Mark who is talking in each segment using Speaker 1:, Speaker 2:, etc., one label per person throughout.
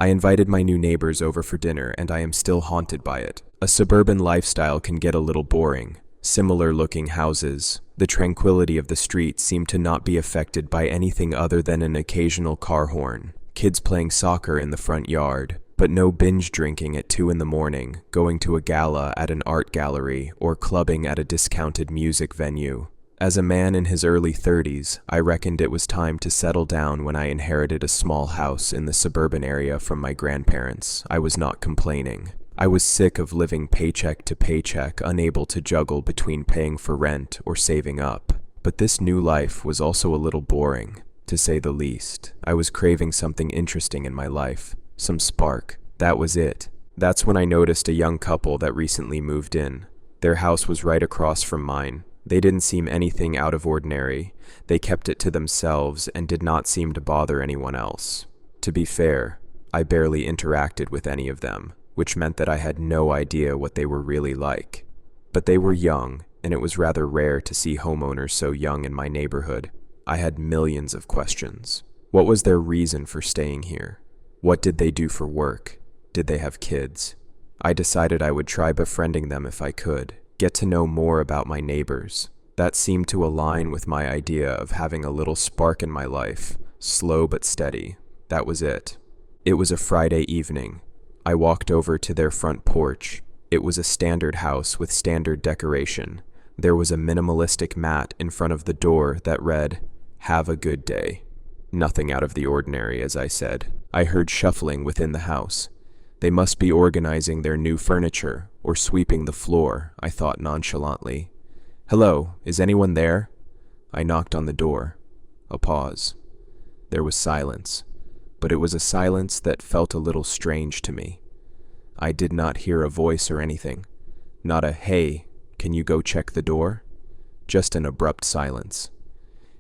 Speaker 1: I invited my new neighbors over for dinner, and I am still haunted by it. A suburban lifestyle can get a little boring. Similar-looking houses. The tranquility of the street seemed to not be affected by anything other than an occasional car horn. Kids playing soccer in the front yard, but no binge drinking at 2 in the morning, going to a gala at an art gallery, or clubbing at a discounted music venue. As a man in his early 30s, I reckoned it was time to settle down when I inherited a small house in the suburban area from my grandparents. I was not complaining. I was sick of living paycheck to paycheck, unable to juggle between paying for rent or saving up. But this new life was also a little boring, to say the least. I was craving something interesting in my life, some spark. That was it. That's when I noticed a young couple that recently moved in. Their house was right across from mine. They didn't seem anything out of ordinary. They kept it to themselves and did not seem to bother anyone else. To be fair, I barely interacted with any of them, which meant that I had no idea what they were really like. But they were young, and it was rather rare to see homeowners so young in my neighborhood. I had millions of questions. What was their reason for staying here? What did they do for work? Did they have kids? I decided I would try befriending them if I could. Get to know more about my neighbors. That seemed to align with my idea of having a little spark in my life, slow but steady. That was it. It was a Friday evening. I walked over to their front porch. It was a standard house with standard decoration. There was a minimalistic mat in front of the door that read, "Have a good day." Nothing out of the ordinary, as I said. I heard shuffling within the house. They must be organizing their new furniture or sweeping the floor, I thought nonchalantly. "Hello, is anyone there?" I knocked on the door. A pause. There was silence, but it was a silence that felt a little strange to me. I did not hear a voice or anything. Not a, "Hey, can you go check the door?" Just an abrupt silence.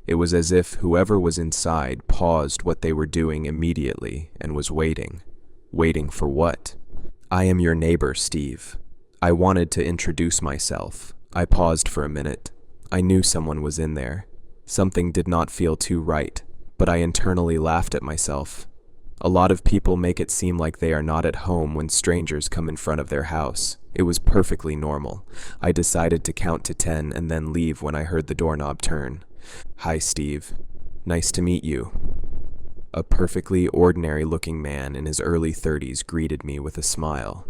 Speaker 1: It was as if whoever was inside paused what they were doing immediately and was waiting. Waiting for what? "I am your neighbor, Steve." I wanted to introduce myself. I paused for a minute. I knew someone was in there. Something did not feel too right, but I internally laughed at myself. A lot of people make it seem like they are not at home when strangers come in front of their house. It was perfectly normal. I decided to count to 10 and then leave when I heard the doorknob turn. "Hi, Steve. Nice to meet you." A perfectly ordinary-looking man in his early 30s greeted me with a smile.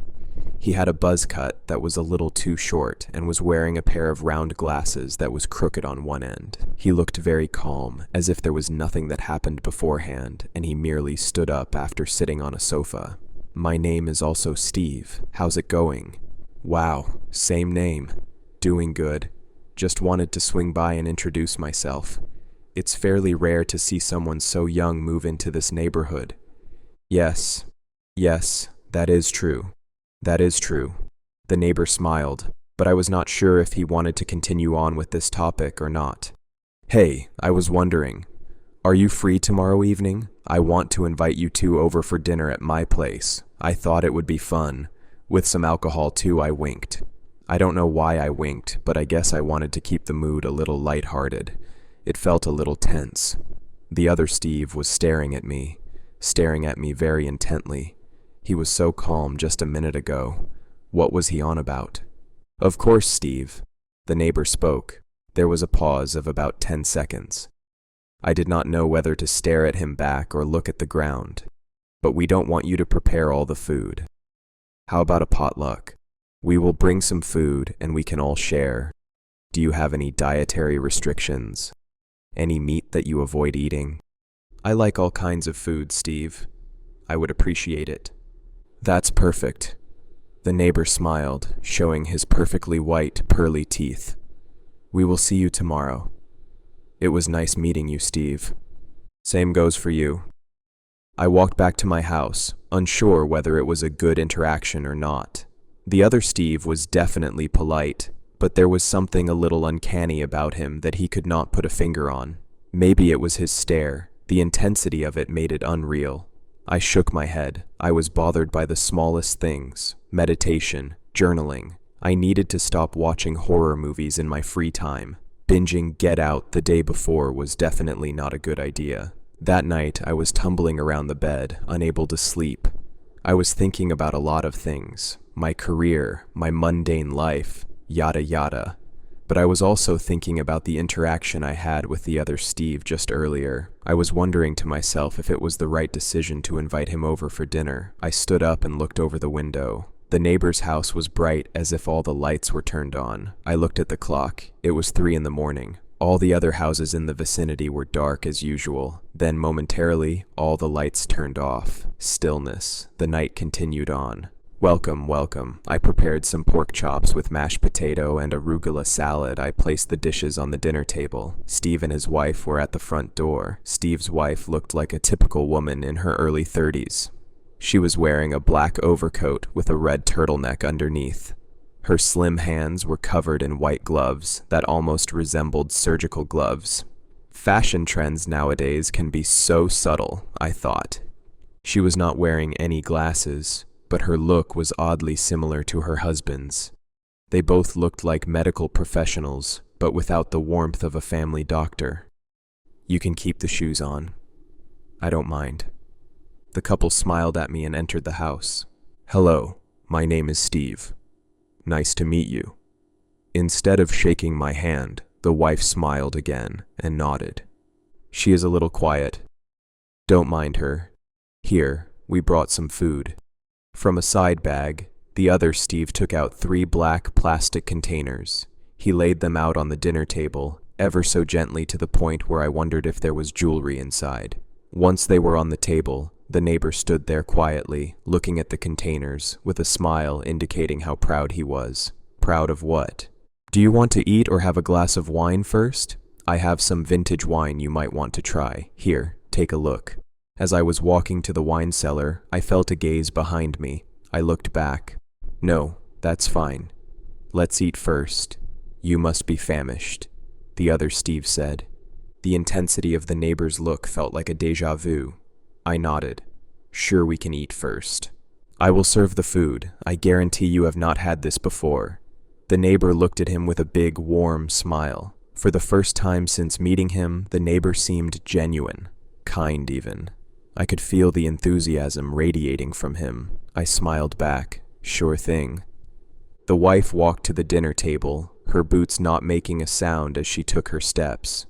Speaker 1: He had a buzz cut that was a little too short and was wearing a pair of round glasses that was crooked on one end. He looked very calm, as if there was nothing that happened beforehand, and he merely stood up after sitting on a sofa. "My name is also Steve. How's it going?" "Wow, same name. Doing good. Just wanted to swing by and introduce myself. It's fairly rare to see someone so young move into this neighborhood." Yes, that is true. That is true." The neighbor smiled, but I was not sure if he wanted to continue on with this topic or not. "Hey, I was wondering, are you free tomorrow evening? I want to invite you two over for dinner at my place. I thought it would be fun. With some alcohol too." I winked. I don't know why I winked, but I guess I wanted to keep the mood a little lighthearted. It felt a little tense. The other Steve was staring at me very intently. He was so calm just a minute ago. What was he on about? "Of course, Steve." The neighbor spoke. There was a pause of about 10 seconds. I did not know whether to stare at him back or look at the ground. "But we don't want you to prepare all the food. How about a potluck? We will bring some food and we can all share. Do you have any dietary restrictions? Any meat that you avoid eating?" "I like all kinds of food, Steve. I would appreciate it." "That's perfect." The neighbor smiled, showing his perfectly white, pearly teeth. "We will see you tomorrow." "It was nice meeting you, Steve." "Same goes for you." I walked back to my house, unsure whether it was a good interaction or not. The other Steve was definitely polite, but there was something a little uncanny about him that he could not put a finger on. Maybe it was his stare. The intensity of it made it unreal. I shook my head. I was bothered by the smallest things. Meditation, journaling. I needed to stop watching horror movies in my free time. Binging Get Out the day before was definitely not a good idea. That night, I was tumbling around the bed, unable to sleep. I was thinking about a lot of things, my career, my mundane life, yada yada. But I was also thinking about the interaction I had with the other Steve just earlier. I was wondering to myself if it was the right decision to invite him over for dinner. I stood up and looked over the window. The neighbor's house was bright as if all the lights were turned on. I looked at the clock. It was 3 in the morning. All the other houses in the vicinity were dark as usual. Then momentarily, all the lights turned off. Stillness. The night continued on. Welcome, welcome. I prepared some pork chops with mashed potato and arugula salad. I placed the dishes on the dinner table. Steve and his wife were at the front door. Steve's wife looked like a typical woman in her early 30s. She was wearing a black overcoat with a red turtleneck underneath. Her slim hands were covered in white gloves that almost resembled surgical gloves. Fashion trends nowadays can be so subtle, I thought. She was not wearing any glasses, but her look was oddly similar to her husband's. They both looked like medical professionals, but without the warmth of a family doctor. You can keep the shoes on. I don't mind. The couple smiled at me and entered the house. Hello, my name is Steve. Nice to meet you. Instead of shaking my hand, the wife smiled again and nodded. She is a little quiet. Don't mind her. Here, we brought some food. From a side bag, the other Steve took out 3 black plastic containers. He laid them out on the dinner table, ever so gently to the point where I wondered if there was jewelry inside. Once they were on the table, the neighbor stood there quietly, looking at the containers, with a smile indicating how proud he was. Proud of what? Do you want to eat or have a glass of wine first? I have some vintage wine you might want to try. Here, take a look. As I was walking to the wine cellar, I felt a gaze behind me. I looked back. No, that's fine. Let's eat first. You must be famished, the other Steve said. The intensity of the neighbor's look felt like a déjà vu. I nodded. Sure, we can eat first. I will serve the food. I guarantee you have not had this before. The neighbor looked at him with a big, warm smile. For the first time since meeting him, the neighbor seemed genuine, kind even. I could feel the enthusiasm radiating from him. I smiled back. Sure thing. The wife walked to the dinner table, her boots not making a sound as she took her steps.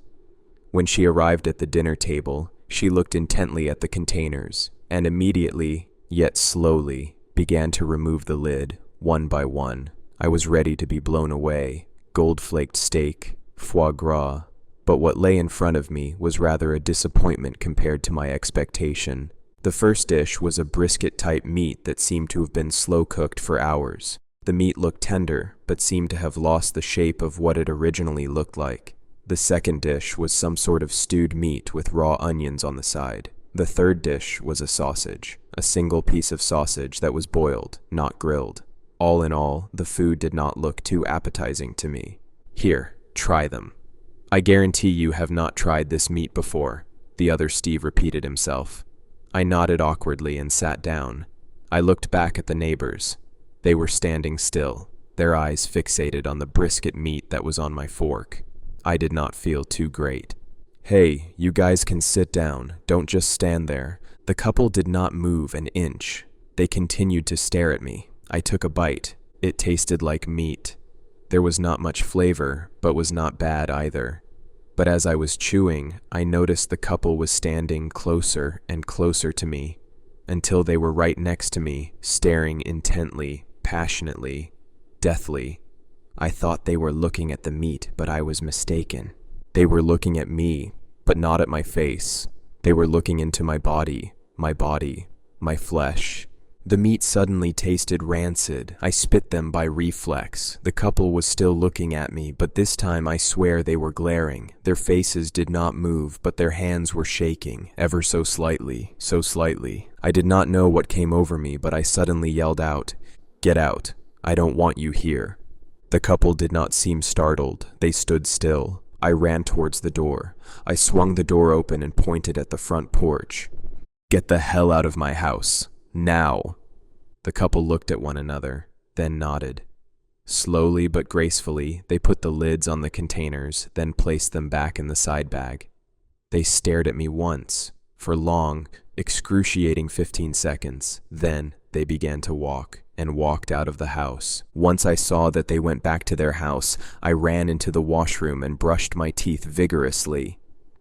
Speaker 1: When she arrived at the dinner table, she looked intently at the containers, and immediately, yet slowly, began to remove the lid, one by one. I was ready to be blown away. Gold-flaked steak, foie gras. But what lay in front of me was rather a disappointment compared to my expectation. The first dish was a brisket-type meat that seemed to have been slow-cooked for hours. The meat looked tender, but seemed to have lost the shape of what it originally looked like. The second dish was some sort of stewed meat with raw onions on the side. The third dish was a sausage, a single piece of sausage that was boiled, not grilled. All in all, the food did not look too appetizing to me. Here, try them. I guarantee you have not tried this meat before, the other Steve repeated himself. I nodded awkwardly and sat down. I looked back at the neighbors. They were standing still, their eyes fixated on the brisket meat that was on my fork. I did not feel too great. Hey, you guys can sit down, don't just stand there. The couple did not move an inch. They continued to stare at me. I took a bite. It tasted like meat. There was not much flavor, but was not bad either. But as I was chewing, I noticed the couple was standing closer and closer to me, until they were right next to me, staring intently, passionately, deathly. I thought they were looking at the meat, but I was mistaken. They were looking at me, but not at my face. They were looking into my body, my flesh. The meat suddenly tasted rancid. I spit them by reflex. The couple was still looking at me, but this time I swear they were glaring. Their faces did not move, but their hands were shaking, ever so slightly, so slightly. I did not know what came over me, but I suddenly yelled out, "Get out! I don't want you here." The couple did not seem startled. They stood still. I ran towards the door. I swung the door open and pointed at the front porch. "Get the hell out of my house. Now!" The couple looked at one another, then nodded. Slowly but gracefully, they put the lids on the containers, then placed them back in the side bag. They stared at me once, for long, excruciating 15 seconds. Then, They began to walk and walked out of the house. Once I saw that they went back to their house, I ran into the washroom and brushed my teeth vigorously.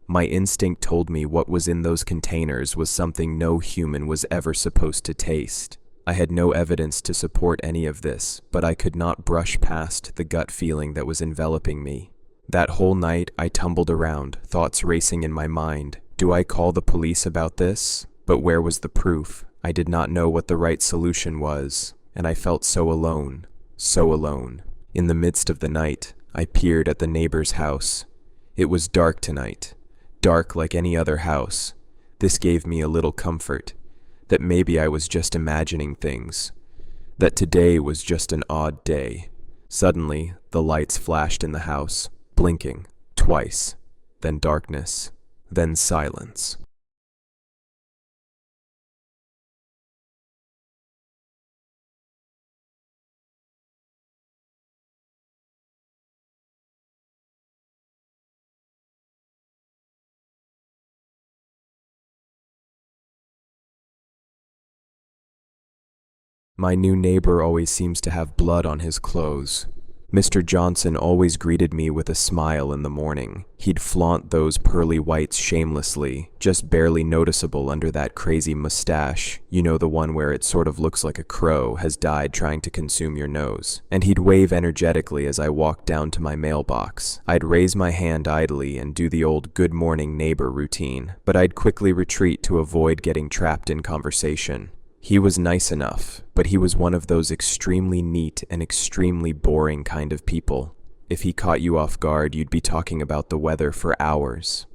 Speaker 1: My instinct told me what was in those containers was something no human was ever supposed to taste. I had no evidence to support any of this, but I could not brush past the gut feeling that was enveloping me. That whole night I tumbled around, thoughts racing in my mind. Do I call the police about this? But where was the proof? I did not know what the right solution was, and I felt so alone, so alone. In the midst of the night, I peered at the neighbor's house. It was dark tonight, dark like any other house. This gave me a little comfort, that maybe I was just imagining things, that today was just an odd day. Suddenly, the lights flashed in the house, blinking, twice, then darkness, then silence. My new neighbor always seems to have blood on his clothes. Mr. Johnson always greeted me with a smile in the morning. He'd flaunt those pearly whites shamelessly, just barely noticeable under that crazy mustache, you know, the one where it sort of looks like a crow has died trying to consume your nose. And he'd wave energetically as I walked down to my mailbox. I'd raise my hand idly and do the old good morning neighbor routine, but I'd quickly retreat to avoid getting trapped in conversation. He was nice enough, but he was one of those extremely neat and extremely boring kind of people. If he caught you off guard, you'd be talking about the weather for hours.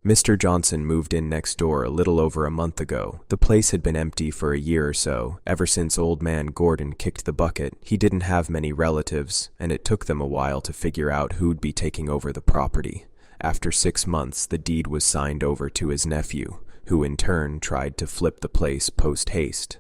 Speaker 1: Mr. Johnson moved in next door a little over a month ago. The place had been empty for a year or so. Ever since old man Gordon kicked the bucket, he didn't have many relatives, and it took them a while to figure out who'd be taking over the property. After 6 months, the deed was signed over to his nephew, who in turn tried to flip the place post-haste.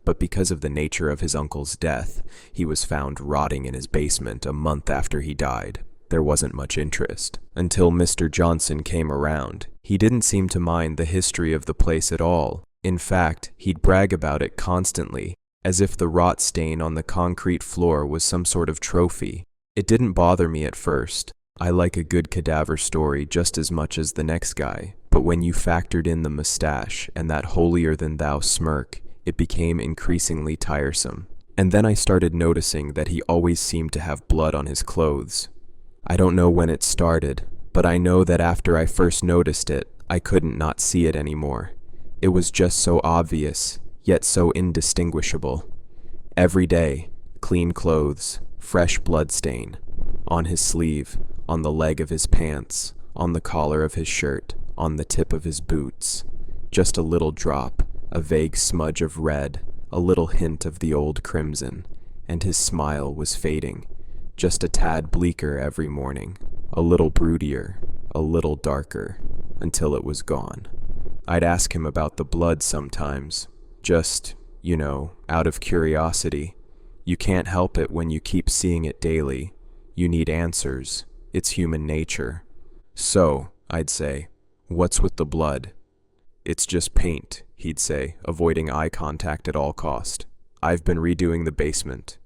Speaker 1: But because of the nature of his uncle's death, he was found rotting in his basement a month after he died. There wasn't much interest. Until Mr. Johnson came around. He didn't seem to mind the history of the place at all. In fact, he'd brag about it constantly, as if the rot stain on the concrete floor was some sort of trophy. It didn't bother me at first. I like a good cadaver story just as much as the next guy. But when you factored in the mustache and that holier-than-thou smirk, it became increasingly tiresome. And then I started noticing that he always seemed to have blood on his clothes. I don't know when it started, but I know that after I first noticed it, I couldn't not see it anymore. It was just so obvious, yet so indistinguishable. Every day, clean clothes, fresh blood stain. On his sleeve, on the leg of his pants, on the collar of his shirt, on the tip of his boots. Just a little drop, a vague smudge of red, a little hint of the old crimson, and his smile was fading, just a tad bleaker every morning, a little broodier, a little darker, until it was gone. I'd ask him about the blood sometimes, just, out of curiosity. You can't help it when you keep seeing it daily. You need answers. It's human nature. So, I'd say, what's with the blood? It's just paint, he'd say, avoiding eye contact at all cost. I've been redoing the basement.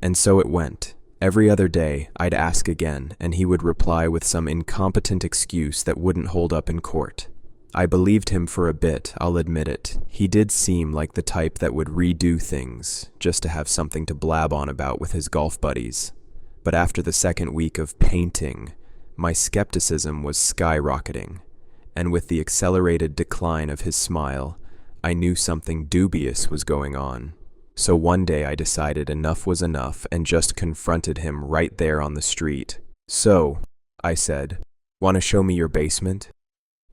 Speaker 1: And so it went. Every other day, I'd ask again, and he would reply with some incompetent excuse that wouldn't hold up in court. I believed him for a bit, I'll admit it. He did seem like the type that would redo things, just to have something to blab on about with his golf buddies. But after the second week of painting, my skepticism was skyrocketing. And with the accelerated decline of his smile, I knew something dubious was going on. So one day I decided enough was enough and just confronted him right there on the street. "So," I said, "want to show me your basement?"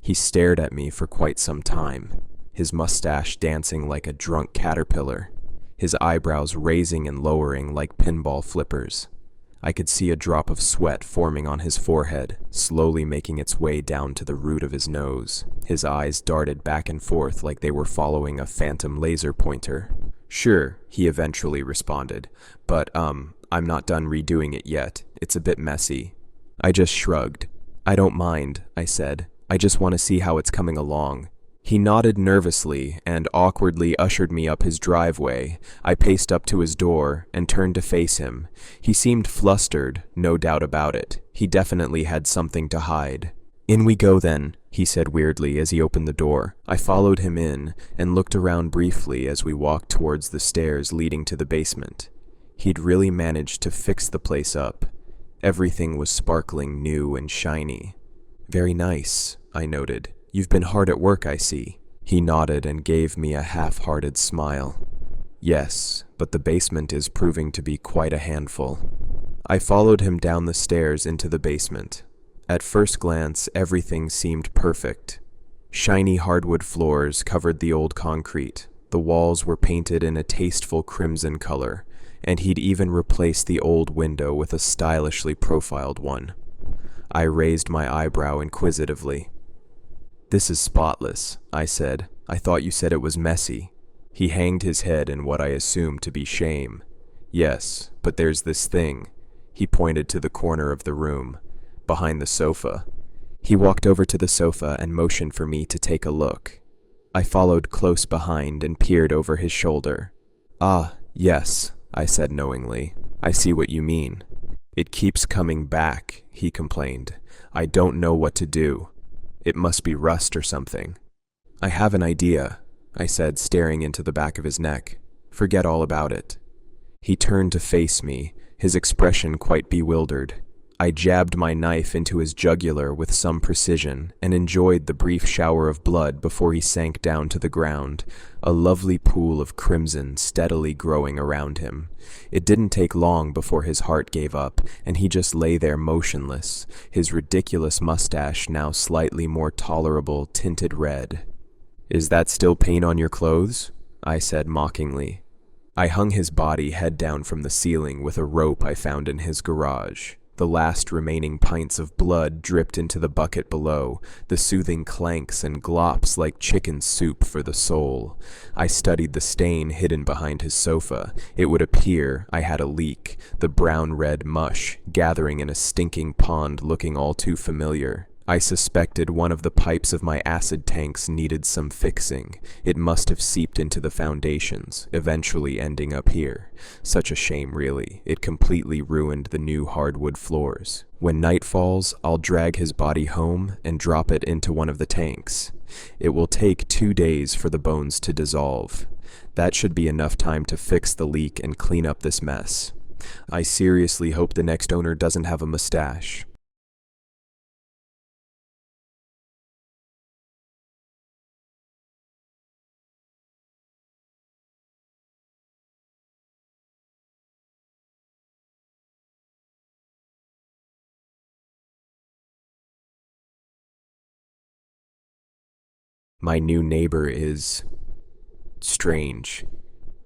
Speaker 1: He stared at me for quite some time, his mustache dancing like a drunk caterpillar, his eyebrows raising and lowering like pinball flippers. I could see a drop of sweat forming on his forehead, slowly making its way down to the root of his nose. His eyes darted back and forth like they were following a phantom laser pointer. "Sure," he eventually responded, "but, I'm not done redoing it yet. It's a bit messy." I just shrugged. "I don't mind," I said. "I just want to see how it's coming along." He nodded nervously and awkwardly ushered me up his driveway. I paced up to his door and turned to face him. He seemed flustered, no doubt about it. He definitely had something to hide. "In we go then," he said weirdly as he opened the door. I followed him in and looked around briefly as we walked towards the stairs leading to the basement. He'd really managed to fix the place up. Everything was sparkling new and shiny. "Very nice," I noted. "You've been hard at work, I see." He nodded and gave me a half-hearted smile. "Yes, but the basement is proving to be quite a handful." I followed him down the stairs into the basement. At first glance, everything seemed perfect. Shiny hardwood floors covered the old concrete. The walls were painted in a tasteful crimson color, and he'd even replaced the old window with a stylishly profiled one. I raised my eyebrow inquisitively. "This is spotless," I said. "I thought you said it was messy." He hanged his head in what I assumed to be shame. "Yes, but there's this thing." He pointed to the corner of the room, behind the sofa. He walked over to the sofa and motioned for me to take a look. I followed close behind and peered over his shoulder. "Ah, yes," I said knowingly. "I see what you mean." "It keeps coming back," he complained. "I don't know what to do. It must be rust or something." "I have an idea," I said, staring into the back of his neck. "Forget all about it." He turned to face me, his expression quite bewildered. I jabbed my knife into his jugular with some precision and enjoyed the brief shower of blood before he sank down to the ground, a lovely pool of crimson steadily growing around him. It didn't take long before his heart gave up, and he just lay there motionless, his ridiculous mustache now slightly more tolerable tinted red. "Is that still paint on your clothes?" I said mockingly. I hung his body head down from the ceiling with a rope I found in his garage. The last remaining pints of blood dripped into the bucket below, the soothing clanks and glops like chicken soup for the soul. I studied the stain hidden behind his sofa. It would appear I had a leak, the brown-red mush gathering in a stinking pond looking all too familiar. I suspected one of the pipes of my acid tanks needed some fixing. It must have seeped into the foundations, eventually ending up here. Such a shame, really. It completely ruined the new hardwood floors. When night falls, I'll drag his body home and drop it into one of the tanks. It will take 2 days for the bones to dissolve. That should be enough time to fix the leak and clean up this mess. I seriously hope the next owner doesn't have a mustache. My new neighbor is strange.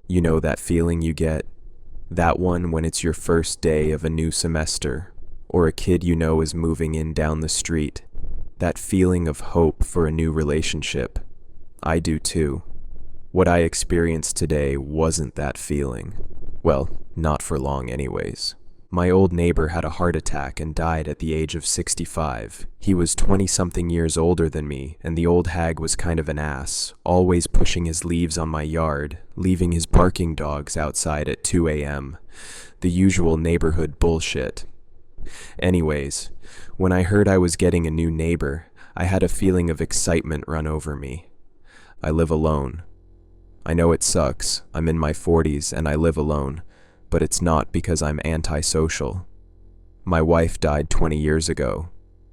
Speaker 1: You know that feeling you get? That one when it's your first day of a new semester, or a kid you know is moving in down the street. That feeling of hope for a new relationship. I do too. What I experienced today wasn't that feeling. Well, not for long anyways. My old neighbor had a heart attack and died at the age of 65. He was 20-something years older than me, and the old hag was kind of an ass, always pushing his leaves on my yard, leaving his barking dogs outside at 2 a.m. The usual neighborhood bullshit. Anyways, when I heard I was getting a new neighbor, I had a feeling of excitement run over me. I live alone. I know it sucks. I'm in my 40s and I live alone. But it's not because I'm antisocial. My wife died 20 years ago,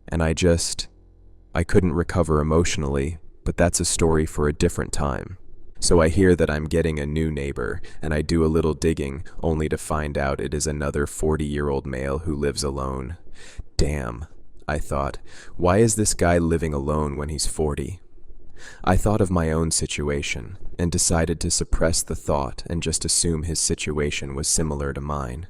Speaker 1: and I couldn't recover emotionally, but that's a story for a different time. So I hear that I'm getting a new neighbor, and I do a little digging, only to find out it is another 40-year-old male who lives alone. Damn, I thought, why is this guy living alone when he's 40? I thought of my own situation, and decided to suppress the thought and just assume his situation was similar to mine.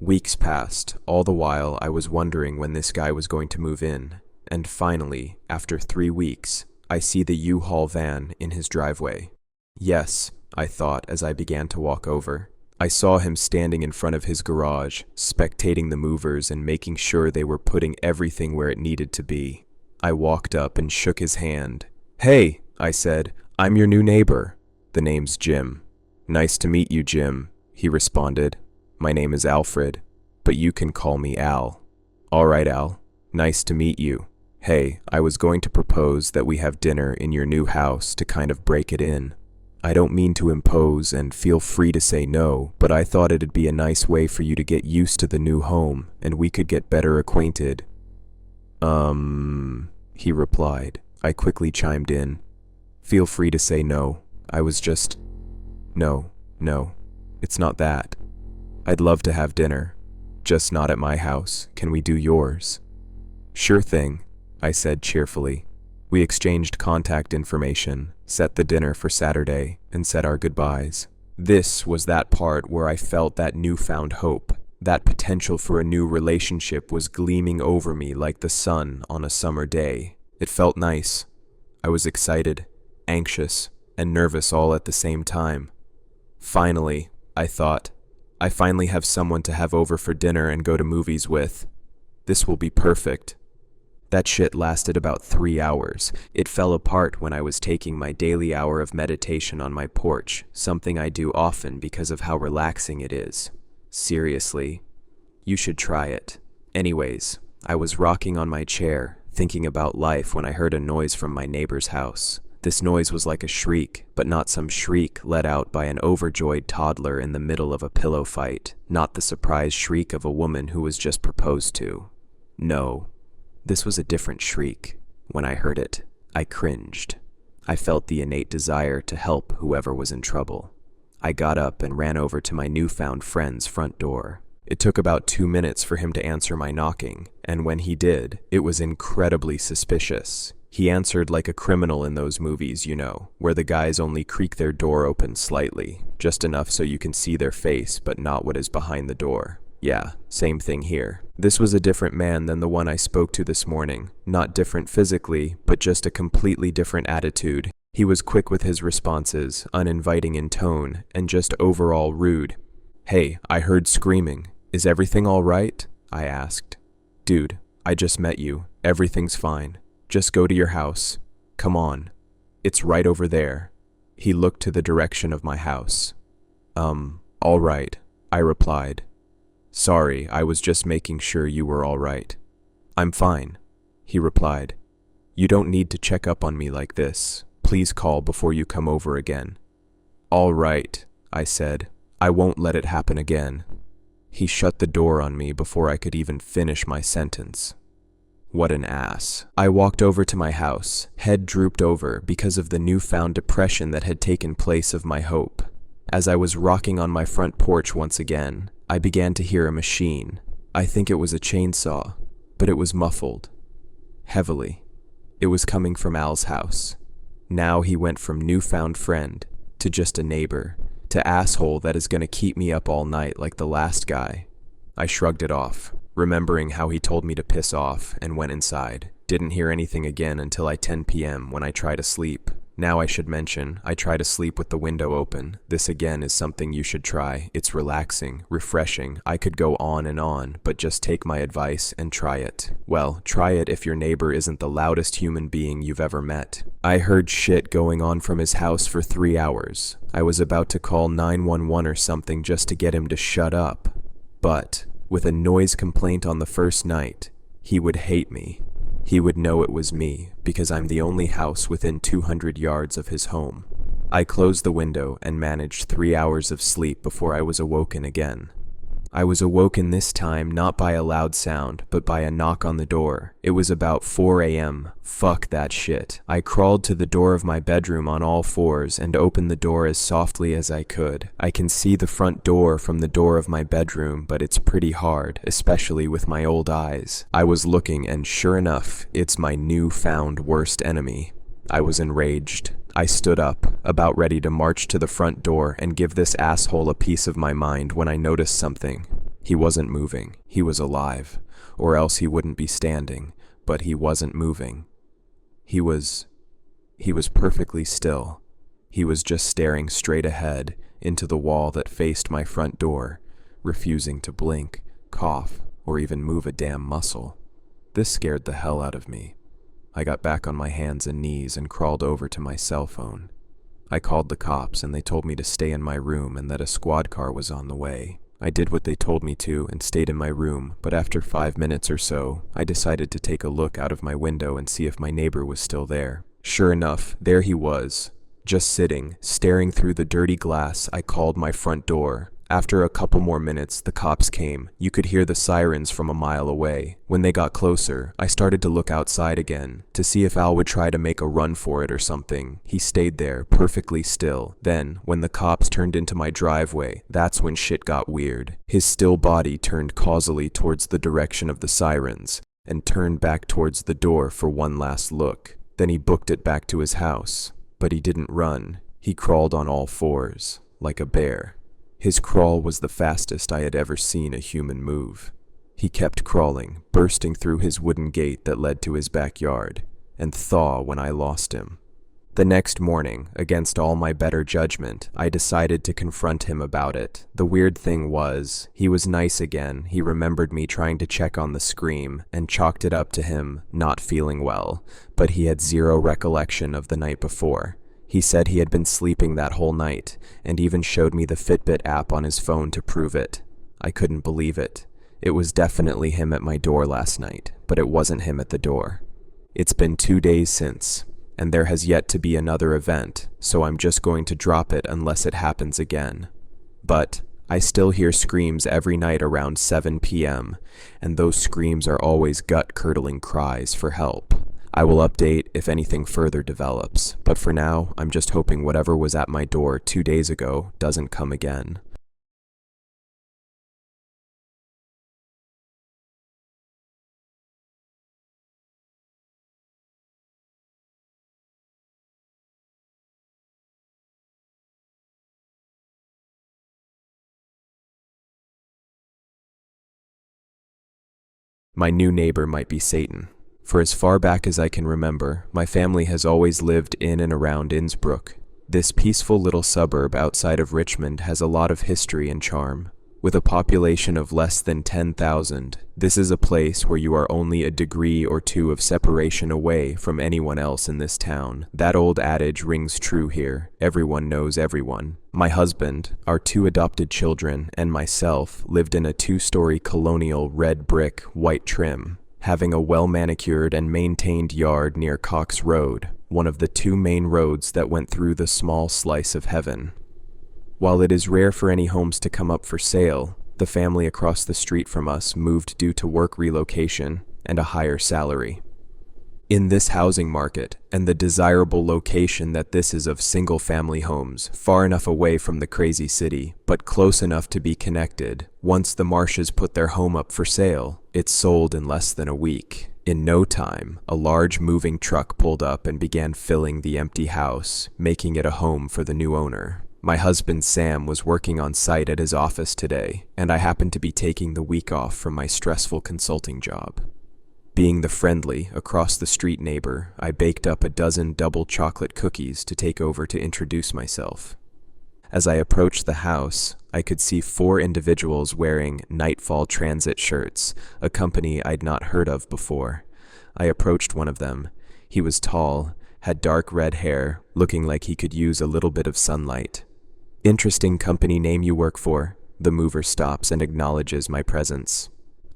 Speaker 1: Weeks passed, all the while I was wondering when this guy was going to move in, and finally, after 3 weeks, I see the U-Haul van in his driveway. Yes, I thought as I began to walk over. I saw him standing in front of his garage, spectating the movers and making sure they were putting everything where it needed to be. I walked up and shook his hand. "Hey," I said. I'm your new neighbor. The name's Jim. Nice to meet you, Jim, he responded. My name is Alfred, but you can call me Al. All right, Al. Nice to meet you. Hey, I was going to propose that we have dinner in your new house to kind of break it in. I don't mean to impose, and feel free to say no, but I thought it'd be a nice way for you to get used to the new home, and we could get better acquainted. He replied. I quickly chimed in. Feel free to say no. I was just... No, it's not that. I'd love to have dinner. Just not at my house. Can we do yours? Sure thing, I said cheerfully. We exchanged contact information, set the dinner for Saturday, and said our goodbyes. This was that part where I felt that newfound hope. That potential for a new relationship was gleaming over me like the sun on a summer day. It felt nice. I was excited, anxious, and nervous all at the same time. Finally, I thought, I finally have someone to have over for dinner and go to movies with. This will be perfect. That shit lasted about 3 hours. It fell apart when I was taking my daily hour of meditation on my porch, something I do often because of how relaxing it is. Seriously, you should try it. Anyways, I was rocking on my chair, thinking about life when I heard a noise from my neighbor's house. This noise was like a shriek, but not some shriek let out by an overjoyed toddler in the middle of a pillow fight, not the surprised shriek of a woman who was just proposed to. No. This was a different shriek. When I heard it, I cringed. I felt the innate desire to help whoever was in trouble. I got up and ran over to my newfound friend's front door. It took about 2 minutes for him to answer my knocking, and when he did, it was incredibly suspicious. He answered like a criminal in those movies, you know, where the guys only creak their door open slightly, just enough so you can see their face but not what is behind the door. Yeah, same thing here. This was a different man than the one I spoke to this morning. Not different physically, but just a completely different attitude. He was quick with his responses, uninviting in tone, and just overall rude. Hey, I heard screaming. Is everything all right? I asked. Dude, I just met you. Everything's fine. Just go to your house. Come on. It's right over there. He looked to the direction of my house. All right, I replied. Sorry, I was just making sure you were all right. I'm fine, he replied. You don't need to check up on me like this. Please call before you come over again. All right, I said. I won't let it happen again. He shut the door on me before I could even finish my sentence. What an ass. I walked over to my house, head drooped over because of the newfound depression that had taken place of my hope. As I was rocking on my front porch once again, I began to hear a machine. I think it was a chainsaw, but it was muffled. Heavily. It was coming from Al's house. Now he went from newfound friend to just a neighbor, to asshole that is gonna keep me up all night like the last guy. I shrugged it off, remembering how he told me to piss off, and went inside. Didn't hear anything again until 10 p.m. when I tried to sleep. Now I should mention, I try to sleep with the window open. This again is something you should try. It's relaxing, refreshing. I could go on, but just take my advice and try it. Well, try it if your neighbor isn't the loudest human being you've ever met. I heard shit going on from his house for 3 hours. I was about to call 911 or something just to get him to shut up. But, with a noise complaint on the first night, he would hate me. He would know it was me, because I'm the only house within 200 yards of his home. I closed the window and managed 3 hours of sleep before I was awoken again. I was awoken this time not by a loud sound, but by a knock on the door. It was about 4 a.m. Fuck that shit. I crawled to the door of my bedroom on all fours and opened the door as softly as I could. I can see the front door from the door of my bedroom, but it's pretty hard, especially with my old eyes. I was looking, and sure enough, it's my newfound worst enemy. I was enraged. I stood up, about ready to march to the front door and give this asshole a piece of my mind when I noticed something. He wasn't moving. He was alive, or else he wouldn't be standing, but he wasn't moving. He was perfectly still. He was just staring straight ahead into the wall that faced my front door, refusing to blink, cough, or even move a damn muscle. This scared the hell out of me. I got back on my hands and knees and crawled over to my cell phone. I called the cops and they told me to stay in my room and that a squad car was on the way. I did what they told me to and stayed in my room, but after 5 minutes or so, I decided to take a look out of my window and see if my neighbor was still there. Sure enough, there he was, just sitting, staring through the dirty glass. I called my front door. After a couple more minutes, the cops came. You could hear the sirens from a mile away. When they got closer, I started to look outside again, to see if Al would try to make a run for it or something. He stayed there, perfectly still. Then, when the cops turned into my driveway, that's when shit got weird. His still body turned causally towards the direction of the sirens, and turned back towards the door for one last look. Then he booked it back to his house. But he didn't run. He crawled on all fours, like a bear. His crawl was the fastest I had ever seen a human move. He kept crawling, bursting through his wooden gate that led to his backyard, and thaw when I lost him. The next morning, against all my better judgment, I decided to confront him about it. The weird thing was, he was nice again. He remembered me trying to check on the scream, and chalked it up to him not feeling well, but he had zero recollection of the night before. He said he had been sleeping that whole night, and even showed me the Fitbit app on his phone to prove it. I couldn't believe it. It was definitely him at my door last night, but it wasn't him at the door. It's been 2 days since, and there has yet to be another event, so I'm just going to drop it unless it happens again. But I still hear screams every night around 7 p.m., and those screams are always gut-curdling cries for help. I will update if anything further develops, but for now, I'm just hoping whatever was at my door 2 days ago doesn't come again. My new neighbor might be Satan. For as far back as I can remember, my family has always lived in and around Innsbruck. This peaceful little suburb outside of Richmond has a lot of history and charm. With a population of less than 10,000, this is a place where you are only a degree or two of separation away from anyone else in this town. That old adage rings true here. Everyone knows everyone. My husband, our 2 adopted children, and myself lived in a 2-story colonial red brick, white trim, having a well-manicured and maintained yard near Cox Road, one of the 2 main roads that went through the small slice of heaven. While it is rare for any homes to come up for sale, the family across the street from us moved due to work relocation and a higher salary. In this housing market, and the desirable location that this is of single-family homes, far enough away from the crazy city, but close enough to be connected, once the Marshes put their home up for sale, it sold in less than a week. In no time, a large moving truck pulled up and began filling the empty house, making it a home for the new owner. My husband Sam was working on site at his office today, and I happened to be taking the week off from my stressful consulting job. Being the friendly, across-the-street neighbor, I baked up a dozen double chocolate cookies to take over to introduce myself. As I approached the house, I could see 4 individuals wearing Nightfall Transit shirts, a company I'd not heard of before. I approached one of them. He was tall, had dark red hair, looking like he could use a little bit of sunlight. "Interesting company name you work for." The mover stops and acknowledges my presence.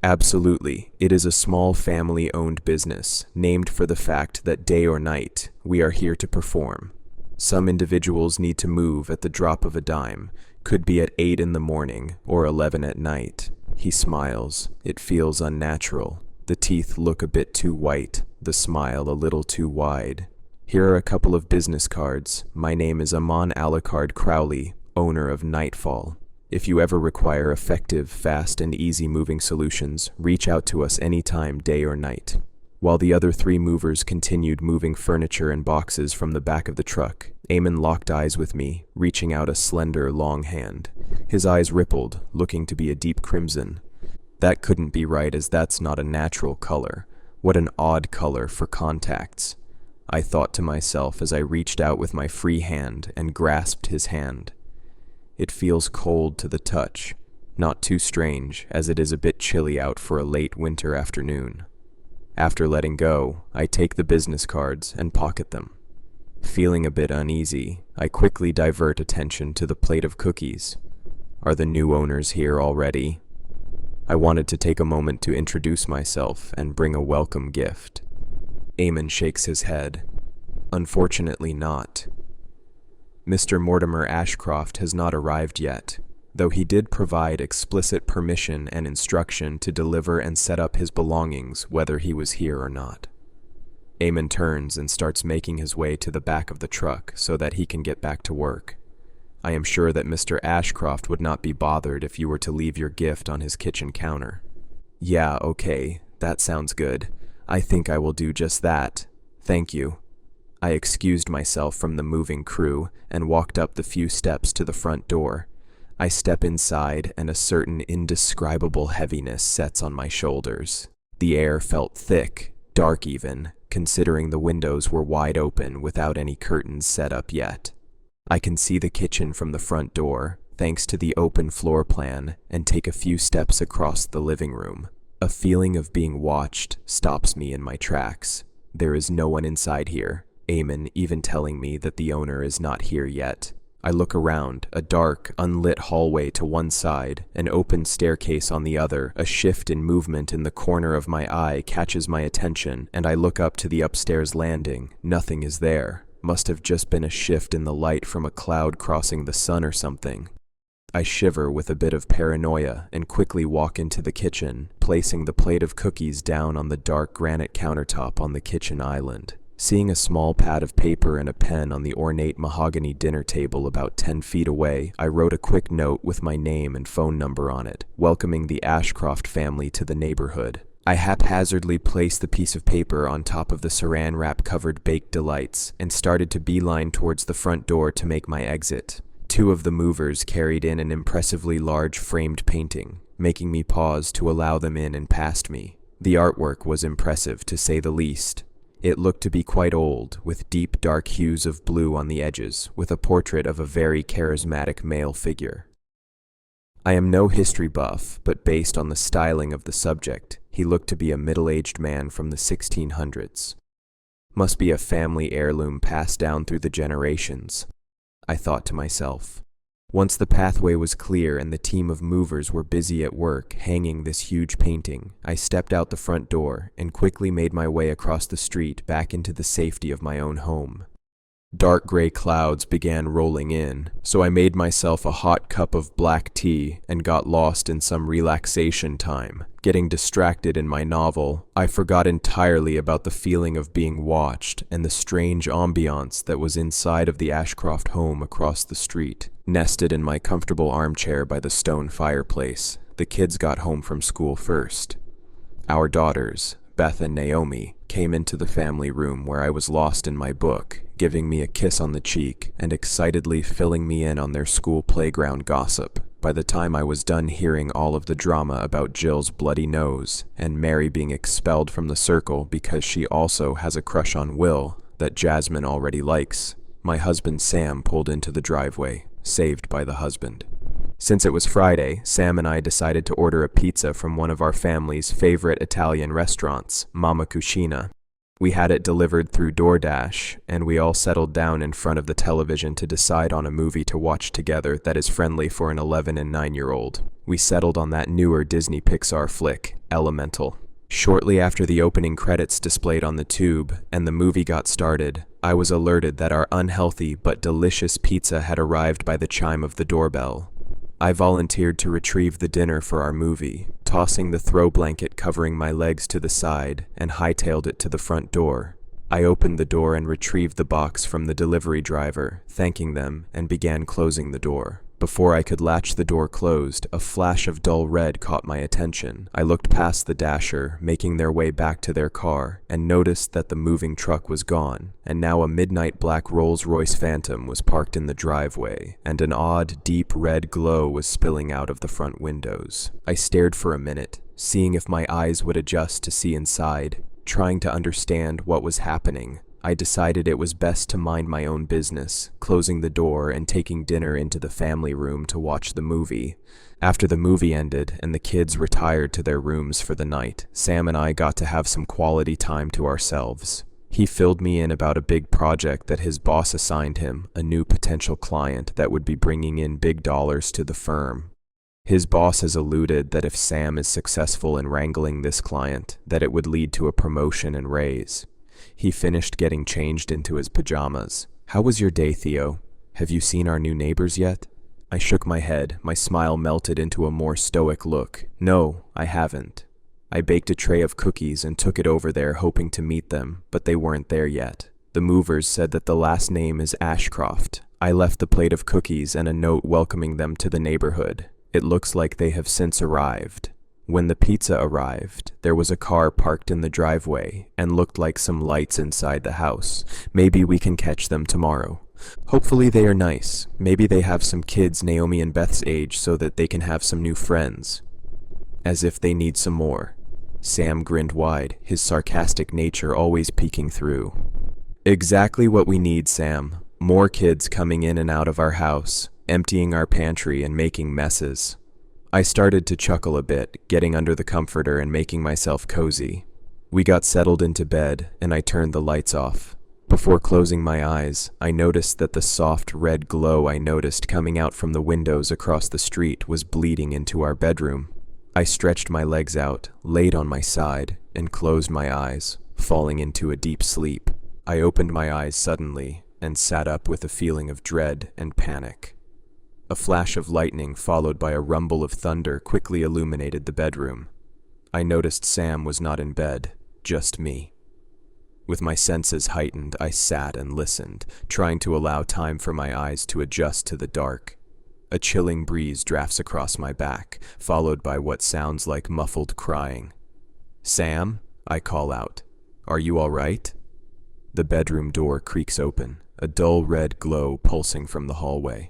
Speaker 1: "Absolutely. It is a small family-owned business, named for the fact that day or night, we are here to perform. Some individuals need to move at the drop of a dime, could be at 8 in the morning or 11 at night." He smiles. It feels unnatural. The teeth look a bit too white, the smile a little too wide. "Here are a couple of business cards. My name is Amon Alucard Crowley, owner of Nightfall. If you ever require effective, fast, and easy-moving solutions, reach out to us anytime, day or night." While the other 3 movers continued moving furniture and boxes from the back of the truck, Eamon locked eyes with me, reaching out a slender, long hand. His eyes rippled, looking to be a deep crimson. That couldn't be right, as that's not a natural color. What an odd color for contacts. I thought to myself as I reached out with my free hand and grasped his hand. It feels cold to the touch, not too strange, as it is a bit chilly out for a late winter afternoon. After letting go, I take the business cards and pocket them. Feeling a bit uneasy, I quickly divert attention to the plate of cookies. Are the new owners here already? I wanted to take a moment to introduce myself and bring a welcome gift. Eamon shakes his head. Unfortunately not. Mr. Mortimer Ashcroft has not arrived yet, though he did provide explicit permission and instruction to deliver and set up his belongings whether he was here or not. Eamon turns and starts making his way to the back of the truck so that he can get back to work. I am sure that Mr. Ashcroft would not be bothered if you were to leave your gift on his kitchen counter. Yeah, okay, that sounds good. I think I will do just that. Thank you. I excused myself from the moving crew and walked up the few steps to the front door. I step inside and a certain indescribable heaviness sets on my shoulders. The air felt thick, dark even, considering the windows were wide open without any curtains set up yet. I can see the kitchen from the front door, thanks to the open floor plan, and take a few steps across the living room. A feeling of being watched stops me in my tracks. There is no one inside here, Eamon even telling me that the owner is not here yet. I look around, a dark, unlit hallway to one side, an open staircase on the other. A shift in movement in the corner of my eye catches my attention, and I look up to the upstairs landing. Nothing is there. Must have just been a shift in the light from a cloud crossing the sun or something. I shiver with a bit of paranoia and quickly walk into the kitchen, placing the plate of cookies down on the dark granite countertop on the kitchen island. Seeing a small pad of paper and a pen on the ornate mahogany dinner table about 10 feet away, I wrote a quick note with my name and phone number on it, welcoming the Ashcroft family to the neighborhood. I haphazardly placed the piece of paper on top of the saran wrap covered baked delights and started to beeline towards the front door to make my exit. Two of the movers carried in an impressively large framed painting, making me pause to allow them in and past me. The artwork was impressive, to say the least. It looked to be quite old, with deep dark hues of blue on the edges, with a portrait of a very charismatic male figure. I am no history buff, but based on the styling of the subject, he looked to be a middle-aged man from the 1600s. Must be a family heirloom passed down through the generations, I thought to myself. Once the pathway was clear and the team of movers were busy at work hanging this huge painting, I stepped out the front door and quickly made my way across the street back into the safety of my own home. Dark gray clouds began rolling in, so I made myself a hot cup of black tea and got lost in some relaxation time. Getting distracted in my novel, I forgot entirely about the feeling of being watched and the strange ambiance that was inside of the Ashcroft home across the street. Nested in my comfortable armchair by the stone fireplace, the kids got home from school first. Our daughters, Beth and Naomi, came into the family room where I was lost in my book, giving me a kiss on the cheek and excitedly filling me in on their school playground gossip. By the time I was done hearing all of the drama about Jill's bloody nose and Mary being expelled from the circle because she also has a crush on Will that Jasmine already likes, my husband Sam pulled into the driveway, saved by the husband. Since it was Friday, Sam and I decided to order a pizza from one of our family's favorite Italian restaurants, Mama Cucina. We had it delivered through DoorDash, and we all settled down in front of the television to decide on a movie to watch together that is friendly for an 11 and 9-year-old. We settled on that newer Disney Pixar flick, Elemental. Shortly after the opening credits displayed on the tube and the movie got started, I was alerted that our unhealthy but delicious pizza had arrived by the chime of the doorbell. I volunteered to retrieve the dinner for our movie, tossing the throw blanket covering my legs to the side, and hightailed it to the front door. I opened the door and retrieved the box from the delivery driver, thanking them, and began closing the door. Before I could latch the door closed, a flash of dull red caught my attention. I looked past the dasher, making their way back to their car, and noticed that the moving truck was gone, and now a midnight black Rolls-Royce Phantom was parked in the driveway, and an odd, deep red glow was spilling out of the front windows. I stared for a minute, seeing if my eyes would adjust to see inside, trying to understand what was happening. I decided it was best to mind my own business, closing the door and taking dinner into the family room to watch the movie. After the movie ended and the kids retired to their rooms for the night, Sam and I got to have some quality time to ourselves. He filled me in about a big project that his boss assigned him, a new potential client that would be bringing in big dollars to the firm. His boss has alluded that if Sam is successful in wrangling this client, that it would lead to a promotion and raise. He finished getting changed into his pajamas. "How was your day, Theo? Have you seen our new neighbors yet?" I shook my head, my smile melted into a more stoic look. "No, I haven't. I baked a tray of cookies and took it over there hoping to meet them, but they weren't there yet. The movers said that the last name is Ashcroft. I left the plate of cookies and a note welcoming them to the neighborhood. It looks like they have since arrived." When the pizza arrived, there was a car parked in the driveway and looked like some lights inside the house. "Maybe we can catch them tomorrow. Hopefully they are nice. Maybe they have some kids Naomi and Beth's age so that they can have some new friends." "As if they need some more." Sam grinned wide, his sarcastic nature always peeking through. "Exactly what we need, Sam. More kids coming in and out of our house, emptying our pantry and making messes." I started to chuckle a bit, getting under the comforter and making myself cozy. We got settled into bed, and I turned the lights off. Before closing my eyes, I noticed that the soft red glow I noticed coming out from the windows across the street was bleeding into our bedroom. I stretched my legs out, laid on my side, and closed my eyes, falling into a deep sleep. I opened my eyes suddenly and sat up with a feeling of dread and panic. A flash of lightning followed by a rumble of thunder quickly illuminated the bedroom. I noticed Sam was not in bed, just me. With my senses heightened, I sat and listened, trying to allow time for my eyes to adjust to the dark. A chilling breeze drafts across my back, followed by what sounds like muffled crying. "Sam?" I call out. "Are you all right?" The bedroom door creaks open, a dull red glow pulsing from the hallway.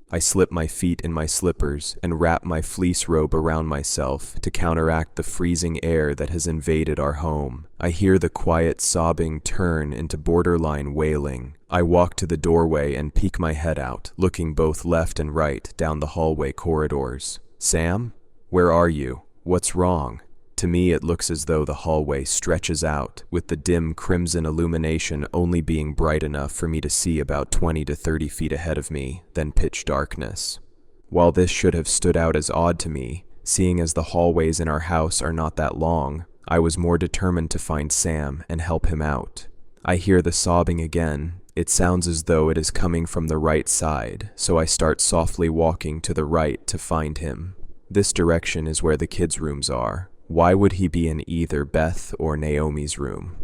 Speaker 1: I slip my feet in my slippers and wrap my fleece robe around myself to counteract the freezing air that has invaded our home. I hear the quiet sobbing turn into borderline wailing. I walk to the doorway and peek my head out, looking both left and right down the hallway corridors. "Sam? Where are you? What's wrong?" To me, it looks as though the hallway stretches out, with the dim crimson illumination only being bright enough for me to see about 20 to 30 feet ahead of me, then pitch darkness. While this should have stood out as odd to me, seeing as the hallways in our house are not that long, I was more determined to find Sam and help him out. I hear the sobbing again. It sounds as though it is coming from the right side, so I start softly walking to the right to find him. This direction is where the kids' rooms are. Why would he be in either Beth or Naomi's room?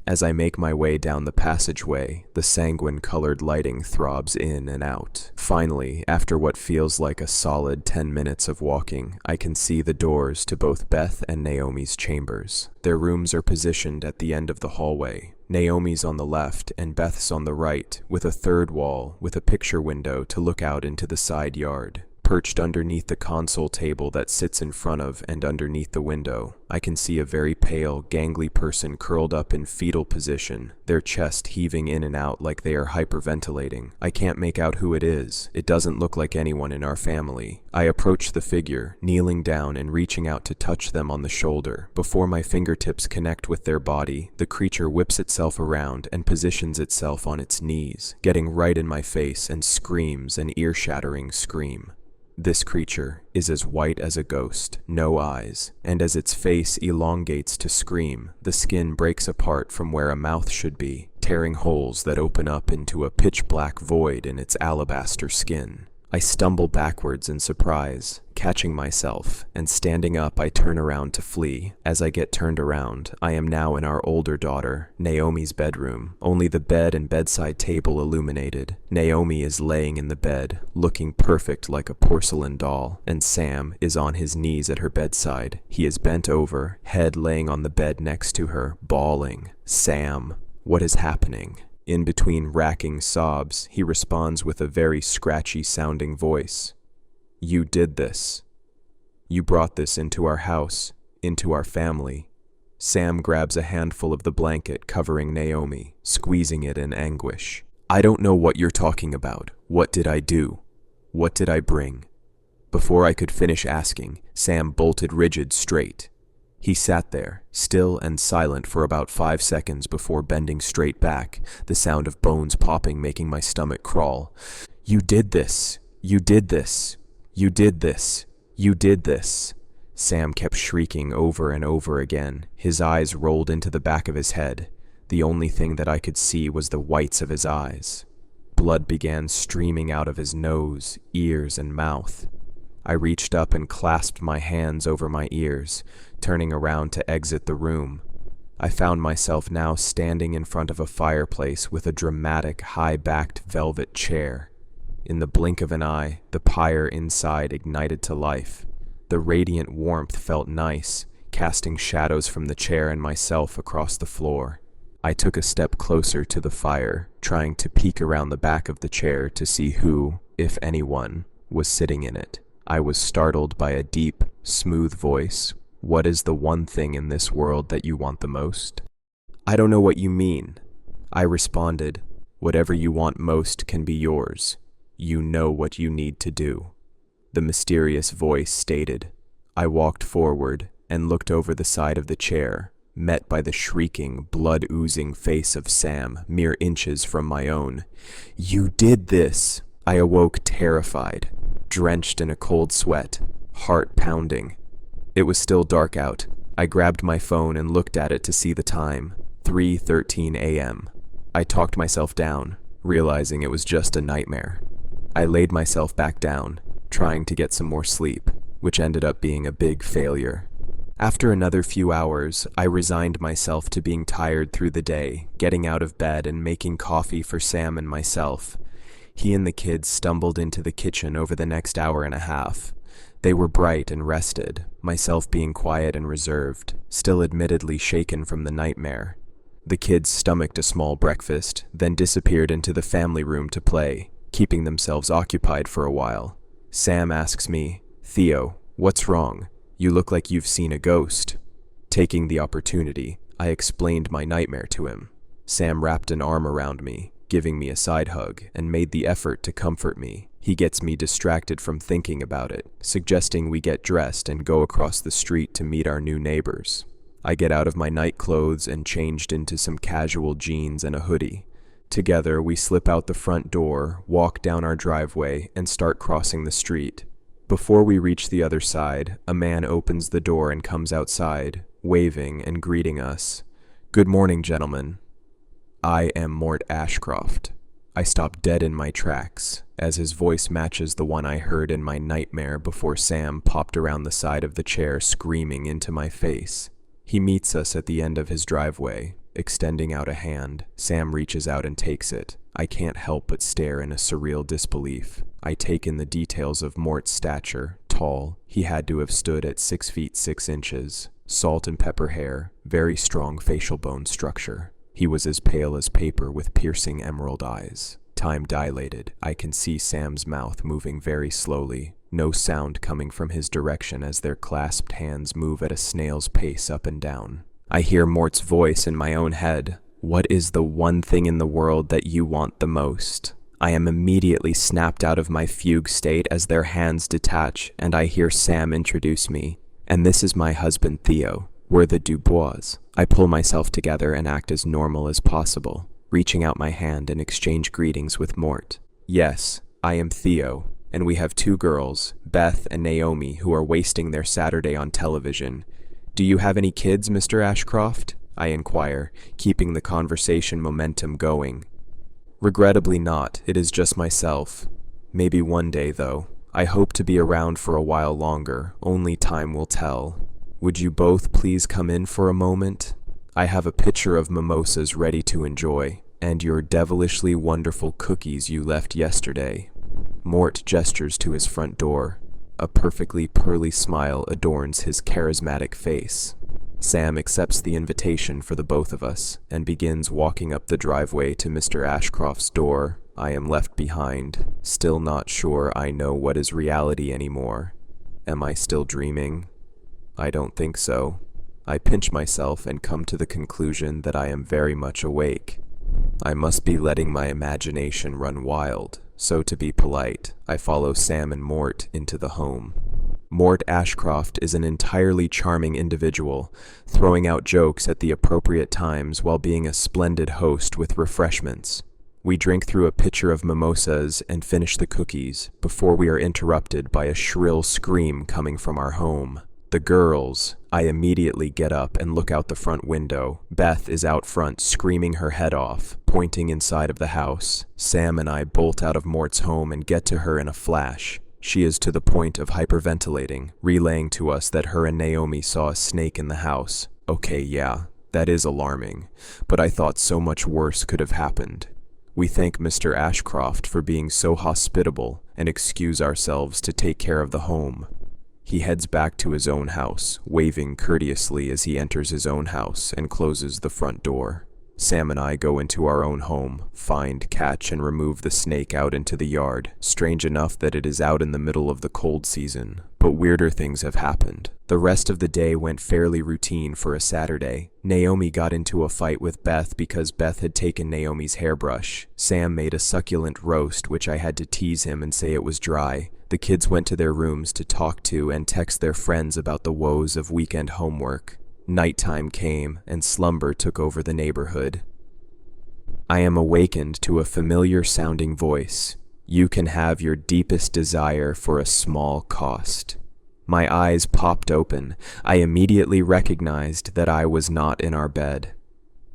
Speaker 1: As I make my way down the passageway, the sanguine-colored lighting throbs in and out. Finally, after what feels like a solid 10 minutes of walking, I can see the doors to both Beth and Naomi's chambers. Their rooms are positioned at the end of the hallway. Naomi's on the left and Beth's on the right, with a third wall with a picture window to look out into the side yard. Perched underneath the console table that sits in front of and underneath the window, I can see a very pale, gangly person curled up in fetal position, their chest heaving in and out like they are hyperventilating. I can't make out who it is. It doesn't look like anyone in our family. I approach the figure, kneeling down and reaching out to touch them on the shoulder. Before my fingertips connect with their body, the creature whips itself around and positions itself on its knees, getting right in my face and screams an ear-shattering scream. This creature is as white as a ghost, no eyes, and as its face elongates to scream, the skin breaks apart from where a mouth should be, tearing holes that open up into a pitch-black void in its alabaster skin. I stumble backwards in surprise, catching myself, and standing up I turn around to flee. As I get turned around, I am now in our older daughter, Naomi's bedroom, only the bed and bedside table illuminated. Naomi is laying in the bed, looking perfect like a porcelain doll, and Sam is on his knees at her bedside. He is bent over, head laying on the bed next to her, bawling. "Sam, what is happening?" In between racking sobs, he responds with a very scratchy-sounding voice. "You did this. You brought this into our house, into our family. Sam grabs a handful of the blanket covering Naomi, squeezing it in anguish. I don't know what you're talking about. What did I do? What did I bring? Before I could finish asking, Sam bolted rigid straight. He sat there, still and silent for about 5 seconds before bending straight back, the sound of bones popping making my stomach crawl. You did this. You did this. You did this. You did this. Sam kept shrieking over and over again. His eyes rolled into the back of his head. The only thing that I could see was the whites of his eyes. Blood began streaming out of his nose, ears, and mouth. I reached up and clasped my hands over my ears, turning around to exit the room. I found myself now standing in front of a fireplace with a dramatic, high-backed velvet chair. In the blink of an eye, the pyre inside ignited to life. The radiant warmth felt nice, casting shadows from the chair and myself across the floor. I took a step closer to the fire, trying to peek around the back of the chair to see who, if anyone, was sitting in it. I was startled by a deep, smooth voice. What is the one thing in this world that you want the most? I don't know what you mean. I responded, whatever you want most can be yours. You know what you need to do. The mysterious voice stated. I walked forward and looked over the side of the chair, met by the shrieking, blood-oozing face of Sam, mere inches from my own. You did this! I awoke terrified, drenched in a cold sweat, heart pounding. It was still dark out. I grabbed my phone and looked at it to see the time, 3:13 a.m. I talked myself down, realizing it was just a nightmare. I laid myself back down, trying to get some more sleep, which ended up being a big failure. After another few hours, I resigned myself to being tired through the day, getting out of bed and making coffee for Sam and myself. He and the kids stumbled into the kitchen over the next hour and a half. They were bright and rested, myself being quiet and reserved, still admittedly shaken from the nightmare. The kids stomached a small breakfast, then disappeared into the family room to play, keeping themselves occupied for a while. Sam asks me, Theo, what's wrong? You look like you've seen a ghost. Taking the opportunity, I explained my nightmare to him. Sam wrapped an arm around me, giving me a side hug, and made the effort to comfort me. He gets me distracted from thinking about it, suggesting we get dressed and go across the street to meet our new neighbors. I get out of my night clothes and changed into some casual jeans and a hoodie. Together, we slip out the front door, walk down our driveway, and start crossing the street. Before we reach the other side, a man opens the door and comes outside, waving and greeting us. Good morning, gentlemen. I am Mort Ashcroft. I stop dead in my tracks, as his voice matches the one I heard in my nightmare before Sam popped around the side of the chair screaming into my face. He meets us at the end of his driveway, extending out a hand. Sam reaches out and takes it. I can't help but stare in a surreal disbelief. I take in the details of Mort's stature. Tall, he had to have stood at 6 feet 6 inches. Salt and pepper hair, very strong facial bone structure. He was as pale as paper with piercing emerald eyes. Time dilated. I can see Sam's mouth moving very slowly. No sound coming from his direction as their clasped hands move at a snail's pace up and down. I hear Mort's voice in my own head. What is the one thing in the world that you want the most? I am immediately snapped out of my fugue state as their hands detach and I hear Sam introduce me. And this is my husband Theo. We're the Dubois. I pull myself together and act as normal as possible, reaching out my hand and exchange greetings with Mort. Yes, I am Theo, and we have 2 girls, Beth and Naomi, who are wasting their Saturday on television. Do you have any kids, Mr. Ashcroft? I inquire, keeping the conversation momentum going. Regrettably not, it is just myself. Maybe one day, though. I hope to be around for a while longer, only time will tell. Would you both please come in for a moment? I have a pitcher of mimosas ready to enjoy, and your devilishly wonderful cookies you left yesterday. Mort gestures to his front door. A perfectly pearly smile adorns his charismatic face. Sam accepts the invitation for the both of us and begins walking up the driveway to Mr. Ashcroft's door. I am left behind, still not sure I know what is reality anymore. Am I still dreaming? I don't think so. I pinch myself and come to the conclusion that I am very much awake. I must be letting my imagination run wild, so to be polite, I follow Sam and Mort into the home. Mort Ashcroft is an entirely charming individual, throwing out jokes at the appropriate times while being a splendid host with refreshments. We drink through a pitcher of mimosas and finish the cookies before we are interrupted by a shrill scream coming from our home. The girls. I immediately get up and look out the front window. Beth is out front screaming her head off, pointing inside of the house. Sam and I bolt out of Mort's home and get to her in a flash. She is to the point of hyperventilating, relaying to us that her and Naomi saw a snake in the house. Okay, yeah, that is alarming, but I thought so much worse could have happened. We thank Mr. Ashcroft for being so hospitable and excuse ourselves to take care of the home. He heads back to his own house, waving courteously as he enters his own house and closes the front door. Sam and I go into our own home, find, catch, and remove the snake out into the yard. Strange enough that it is out in the middle of the cold season, but weirder things have happened. The rest of the day went fairly routine for a Saturday. Naomi got into a fight with Beth because Beth had taken Naomi's hairbrush. Sam made a succulent roast, which I had to tease him and say it was dry. The kids went to their rooms to talk to and text their friends about the woes of weekend homework. Nighttime came, and slumber took over the neighborhood. I am awakened to a familiar-sounding voice. You can have your deepest desire for a small cost. My eyes popped open. I immediately recognized that I was not in our bed.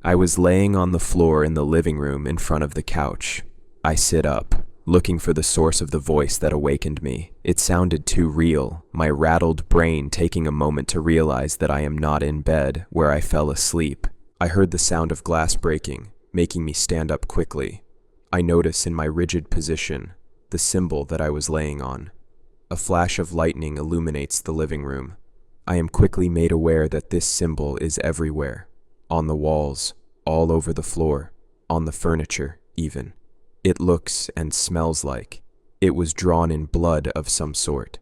Speaker 1: I was laying on the floor in the living room in front of the couch. I sit up, looking for the source of the voice that awakened me. It sounded too real, my rattled brain taking a moment to realize that I am not in bed, where I fell asleep. I heard the sound of glass breaking, making me stand up quickly. I notice in my rigid position the symbol that I was laying on. A flash of lightning illuminates the living room. I am quickly made aware that this symbol is everywhere. On the walls, all over the floor, on the furniture, even. It looks and smells like it was drawn in blood of some sort.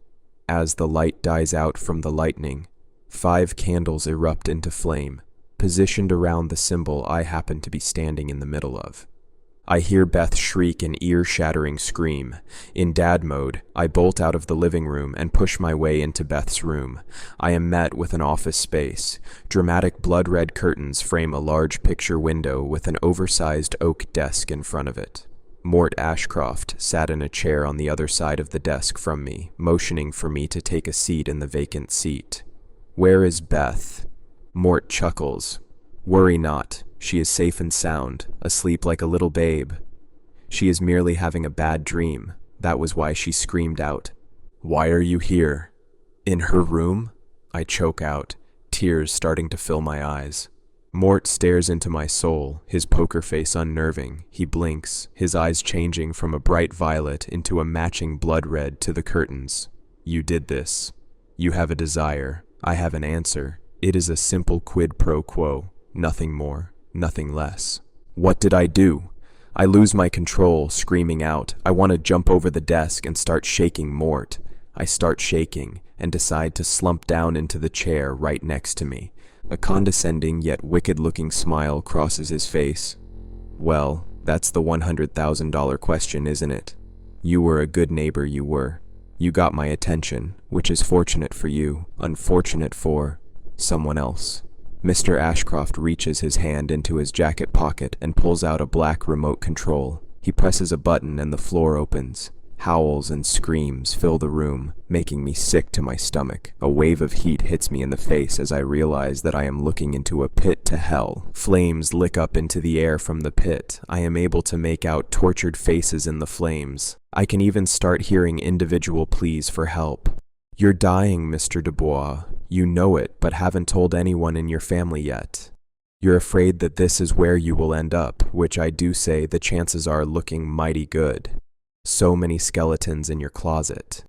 Speaker 1: As the light dies out from the lightning, 5 candles erupt into flame, positioned around the symbol I happen to be standing in the middle of. I hear Beth shriek an ear-shattering scream. In dad mode, I bolt out of the living room and push my way into Beth's room. I am met with an office space. Dramatic blood-red curtains frame a large picture window with an oversized oak desk in front of it. Mort Ashcroft sat in a chair on the other side of the desk from me, motioning for me to take a seat in the vacant seat. Where is Beth? Mort chuckles. Worry not, she is safe and sound, asleep like a little babe. She is merely having a bad dream. That was why she screamed out. Why are you here? In her room? I choke out, tears starting to fill my eyes. Mort stares into my soul, his poker face unnerving. He blinks, his eyes changing from a bright violet into a matching blood red to the curtains. You did this. You have a desire. I have an answer. It is a simple quid pro quo. Nothing more, nothing less. What did I do? I lose my control, screaming out. I want to jump over the desk and start shaking Mort. I start shaking and decide to slump down into the chair right next to me. A condescending yet wicked-looking smile crosses his face. Well, that's the $100,000 question, isn't it? You were a good neighbor, you were. You got my attention, which is fortunate for you, unfortunate for someone else. Mr. Ashcroft reaches his hand into his jacket pocket and pulls out a black remote control. He presses a button and the floor opens. Howls and screams fill the room, making me sick to my stomach. A wave of heat hits me in the face as I realize that I am looking into a pit to hell. Flames lick up into the air from the pit. I am able to make out tortured faces in the flames. I can even start hearing individual pleas for help. You're dying, Mr. Dubois. You know it, but haven't told anyone in your family yet. You're afraid that this is where you will end up, which I do say the chances are looking mighty good. So many skeletons in your closet.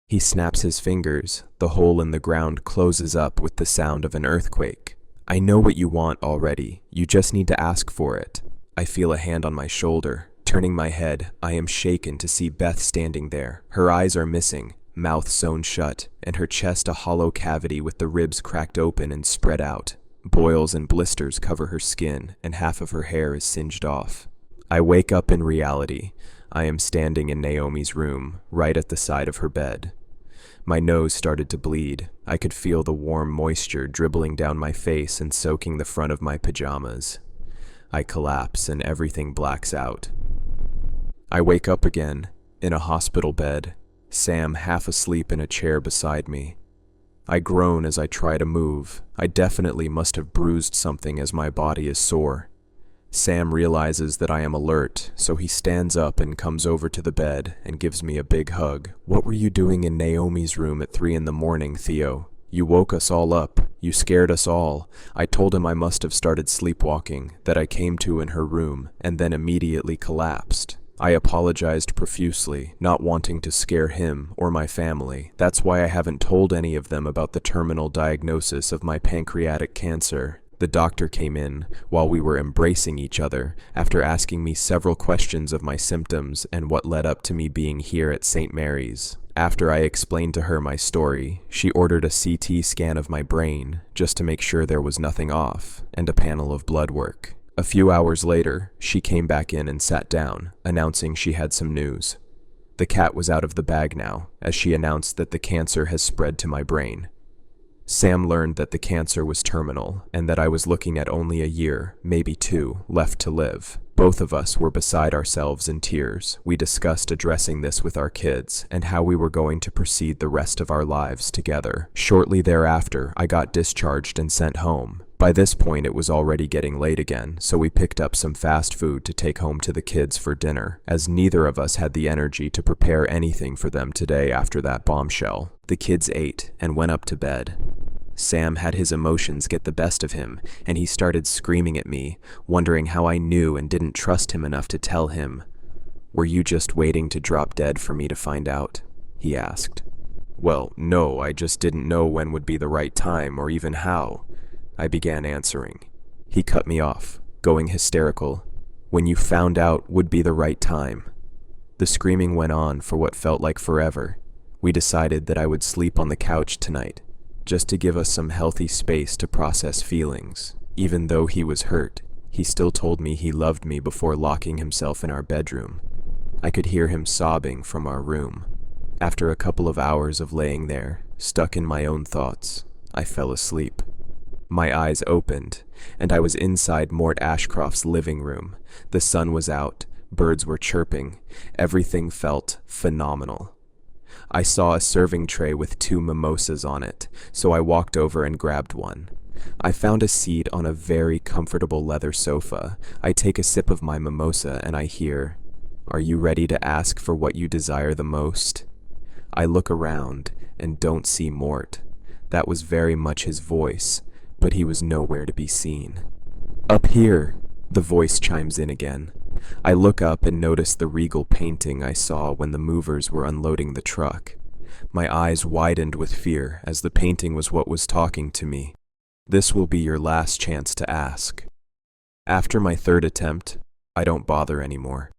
Speaker 1: He snaps his fingers. The hole in the ground closes up with the sound of an earthquake. I know what you want already. You just need to ask for it. I feel a hand on my shoulder. Turning my head, I am shaken to see Beth standing there. Her eyes are missing. mouth sewn shut, and her chest a hollow cavity with the ribs cracked open and spread out. Boils and blisters cover her skin, and half of her hair is singed off. I wake up in reality. I am standing in Naomi's room, right at the side of her bed. My nose started to bleed. I could feel the warm moisture dribbling down my face and soaking the front of my pajamas. I collapse and everything blacks out. I wake up again, in a hospital bed, Sam half asleep in a chair beside me. I groan as I try to move. I definitely must have bruised something as my body is sore. Sam realizes that I am alert, so he stands up and comes over to the bed and gives me a big hug. "What were you doing in Naomi's room at 3 a.m, Theo? You woke us all up. You scared us all." I told him I must have started sleepwalking, that I came to in her room, and then immediately collapsed. I apologized profusely, not wanting to scare him or my family. That's why I haven't told any of them about the terminal diagnosis of my pancreatic cancer. The doctor came in while we were embracing each other after asking me several questions of my symptoms and what led up to me being here at St. Mary's. After I explained to her my story, she ordered a CT scan of my brain just to make sure there was nothing off, and a panel of blood work. A few hours later, she came back in and sat down, announcing she had some news. The cat was out of the bag now, as she announced that the cancer has spread to my brain. Sam learned that the cancer was terminal, and that I was looking at only a year, maybe 2, left to live. Both of us were beside ourselves in tears. We discussed addressing this with our kids, and how we were going to proceed the rest of our lives together. Shortly thereafter, I got discharged and sent home. By this point, it was already getting late again, so we picked up some fast food to take home to the kids for dinner, as neither of us had the energy to prepare anything for them today after that bombshell. The kids ate and went up to bed. Sam had his emotions get the best of him, and he started screaming at me, wondering how I knew and didn't trust him enough to tell him. "Were you just waiting to drop dead for me to find out?" he asked. "Well, no, I just didn't know when would be the right time or even how," I began answering. He cut me off, going hysterical. "When you found out would be the right time." The screaming went on for what felt like forever. We decided that I would sleep on the couch tonight, just to give us some healthy space to process feelings. Even though he was hurt, he still told me he loved me before locking himself in our bedroom. I could hear him sobbing from our room. After a couple of hours of laying there, stuck in my own thoughts, I fell asleep. My eyes opened, and I was inside Mort Ashcroft's living room. The sun was out, birds were chirping, everything felt phenomenal. I saw a serving tray with 2 mimosas on it, so I walked over and grabbed one. I found a seat on a very comfortable leather sofa. I take a sip of my mimosa and I hear, "Are you ready to ask for what you desire the most?" I look around and don't see Mort. That was very much his voice, but he was nowhere to be seen. "Up here," the voice chimes in again. I look up and notice the regal painting I saw when the movers were unloading the truck. My eyes widened with fear as the painting was what was talking to me. "This will be your last chance to ask." After my 3rd attempt, I don't bother anymore.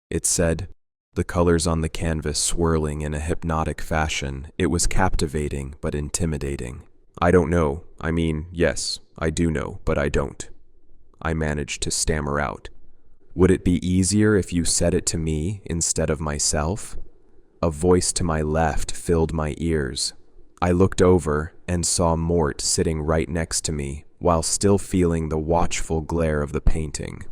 Speaker 1: It said, the colors on the canvas swirling in a hypnotic fashion. It was captivating but intimidating. "I don't know. I mean, yes, I do know, but I don't." I managed to stammer out. "Would it be easier if you said it to me instead of myself?" A voice to my left filled my ears. I looked over and saw Mort sitting right next to me, while still feeling the watchful glare of the painting.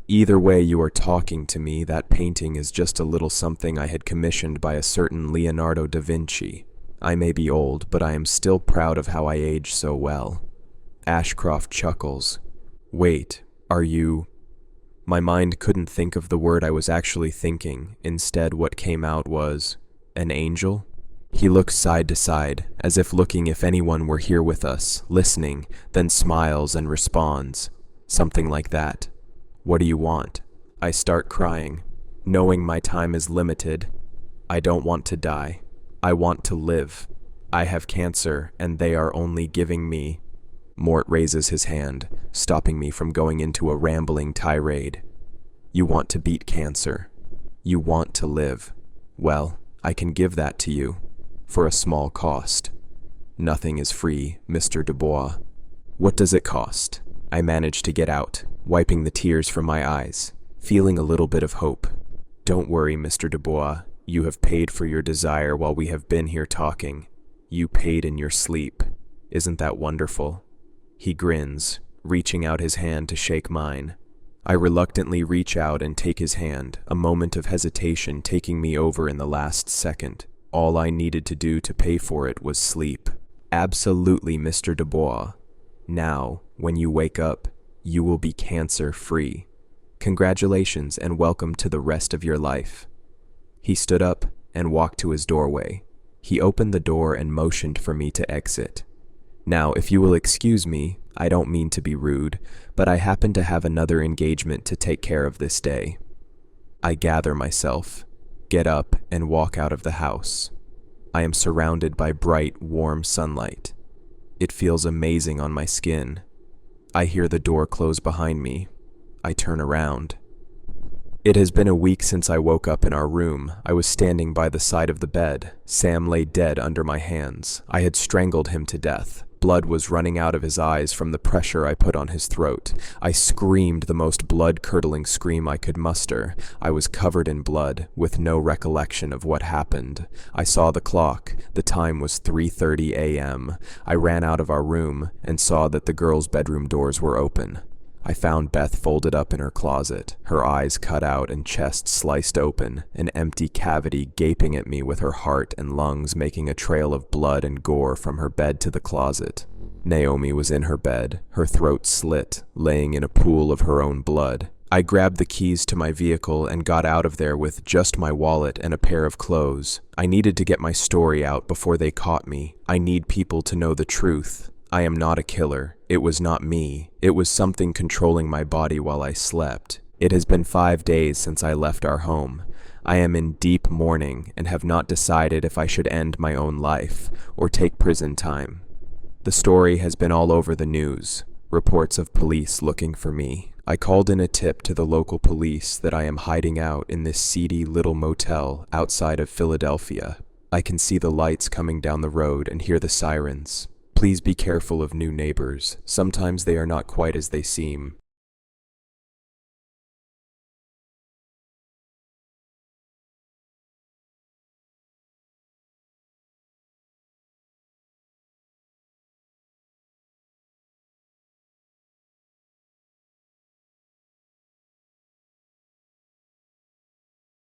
Speaker 1: "Either way you are talking to me, that painting is just a little something I had commissioned by a certain Leonardo da Vinci. I may be old, but I am still proud of how I aged so well." Ashcroft chuckles. "Wait, are you—" My mind couldn't think of the word I was actually thinking. Instead, what came out was, "An angel?" He looks side to side, as if looking if anyone were here with us, listening, then smiles and responds. Something like that. "What do you want?" I start crying, knowing my time is limited. I don't want to die. I want to live. I have cancer, and they are only giving me... Mort raises his hand, stopping me from going into a rambling tirade. "You want to beat cancer. You want to live. Well, I can give that to you. for a small cost. Nothing is free, Mr. Dubois. What does it cost? I managed to get out, wiping the tears from my eyes, feeling a little bit of hope. Don't worry, Mr. Dubois. You have paid for your desire while we have been here talking. You paid in your sleep. Isn't that wonderful? He grins, reaching out his hand to shake mine. I reluctantly reach out and take his hand, a moment of hesitation taking me over in the last second. All I needed to do to pay for it was sleep. Absolutely, Mr. Dubois. Now, when you wake up, you will be cancer-free. Congratulations and welcome to the rest of your life. He stood up and walked to his doorway. He opened the door and motioned for me to exit. Now, if you will excuse me, I don't mean to be rude, but I happen to have another engagement to take care of this day. I gather myself, get up, and walk out of the house. I am surrounded by bright, warm sunlight. It feels amazing on my skin. I hear the door close behind me. I turn around. It has been a week since I woke up in our room. I was standing by the side of the bed. Sam lay dead under my hands. I had strangled him to death. Blood was running out of his eyes from the pressure I put on his throat. I screamed the most blood-curdling scream I could muster. I was covered in blood, with no recollection of what happened. I saw the clock. The time was 3:30 a.m. I ran out of our room and saw that the girls' bedroom doors were open. I found Beth folded up in her closet, her eyes cut out and chest sliced open, an empty cavity gaping at me with her heart and lungs making a trail of blood and gore from her bed to the closet. Naomi was in her bed, her throat slit, laying in a pool of her own blood. I grabbed the keys to my vehicle and got out of there with just my wallet and a pair of clothes. I needed to get my story out before they caught me. I need people to know the truth. I am not a killer. It was not me. It was something controlling my body while I slept. It has been 5 days since I left our home. I am in deep mourning and have not decided if I should end my own life or take prison time. The story has been all over the news. Reports of police looking for me. I called in a tip to the local police that I am hiding out in this seedy little motel outside of Philadelphia. I can see the lights coming down the road and hear the sirens. Please be careful of new neighbors. Sometimes they are not quite as they seem.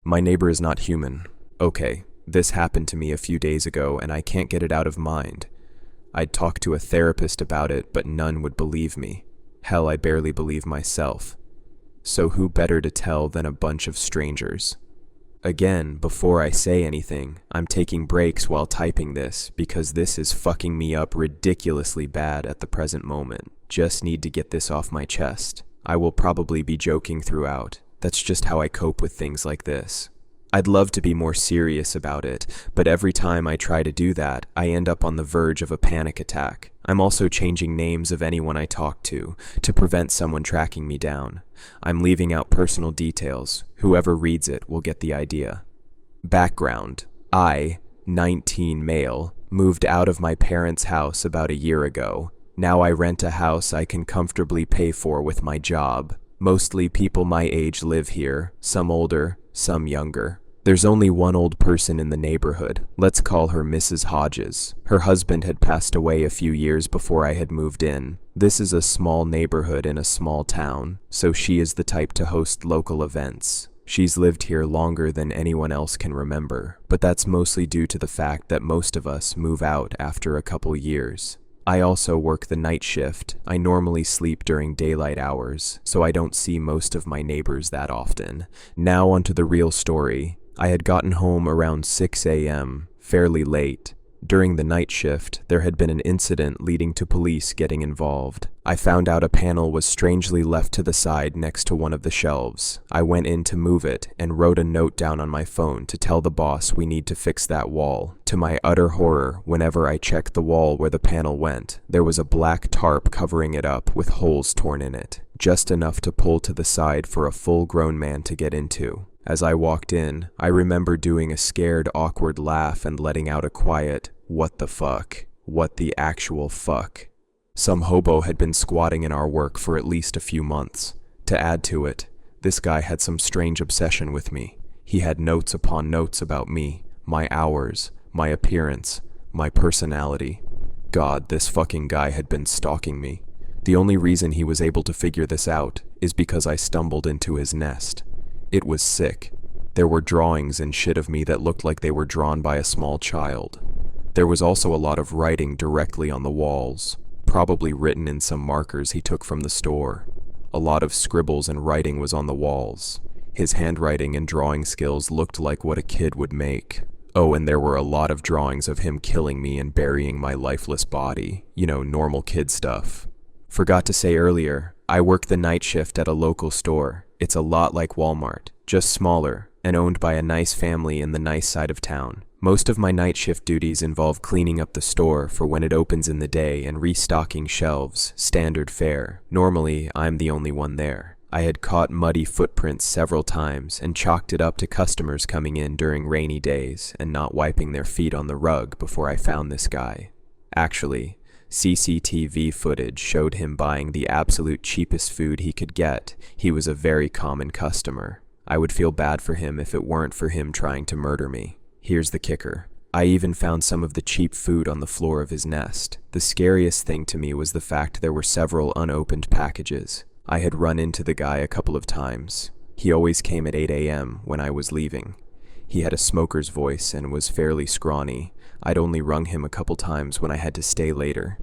Speaker 1: My neighbor is not human. Okay, this happened to me a few days ago and I can't get it out of mind. I'd talked to a therapist about it, but none would believe me. Hell, I barely believe myself. So who better to tell than a bunch of strangers? Again, before I say anything, I'm taking breaks while typing this because this is fucking me up ridiculously bad at the present moment. Just need to get this off my chest. I will probably be joking throughout. That's just how I cope with things like this. I'd love to be more serious about it, but every time I try to do that, I end up on the verge of a panic attack. I'm also changing names of anyone I talk to prevent someone tracking me down. I'm leaving out personal details. Whoever reads it will get the idea. Background: I, 19 male, moved out of my parents' house about a year ago. Now I rent a house I can comfortably pay for with my job. Mostly people my age live here, some older, some younger. There's only one old person in the neighborhood. Let's call her Mrs. Hodges. Her husband had passed away a few years before I had moved in. This is a small neighborhood in a small town, so she is the type to host local events. She's lived here longer than anyone else can remember, but that's mostly due to the fact that most of us move out after a couple years. I also work the night shift. I normally sleep during daylight hours, so I don't see most of my neighbors that often. Now onto the real story. I had gotten home around 6 a.m., fairly late. During the night shift, there had been an incident leading to police getting involved. I found out a panel was strangely left to the side next to one of the shelves. I went in to move it and wrote a note down on my phone to tell the boss we need to fix that wall. To my utter horror, whenever I checked the wall where the panel went, there was a black tarp covering it up with holes torn in it, just enough to pull to the side for a full-grown man to get into. As I walked in, I remember doing a scared, awkward laugh and letting out a quiet, "What the fuck? What the actual fuck?" Some hobo had been squatting in our work for at least a few months. To add to it, this guy had some strange obsession with me. He had notes upon notes about me, my hours, my appearance, my personality. God, this fucking guy had been stalking me. The only reason he was able to figure this out is because I stumbled into his nest. It was sick. There were drawings and shit of me that looked like they were drawn by a small child. There was also a lot of writing directly on the walls, probably written in some markers he took from the store. A lot of scribbles and writing was on the walls. His handwriting and drawing skills looked like what a kid would make. Oh, and there were a lot of drawings of him killing me and burying my lifeless body. You know, normal kid stuff. Forgot to say earlier, I work the night shift at a local store. It's a lot like Walmart, just smaller, and owned by a nice family in the nice side of town. Most of my night shift duties involve cleaning up the store for when it opens in the day and restocking shelves, standard fare. Normally, I'm the only one there. I had caught muddy footprints several times and chalked it up to customers coming in during rainy days and not wiping their feet on the rug before I found this guy. Actually, CCTV footage showed him buying the absolute cheapest food he could get. He was a very common customer. I would feel bad for him if it weren't for him trying to murder me. Here's the kicker. I even found some of the cheap food on the floor of his nest. The scariest thing to me was the fact there were several unopened packages. I had run into the guy a couple of times. He always came at 8 a.m. when I was leaving. He had a smoker's voice and was fairly scrawny. I'd only rung him a couple times when I had to stay later.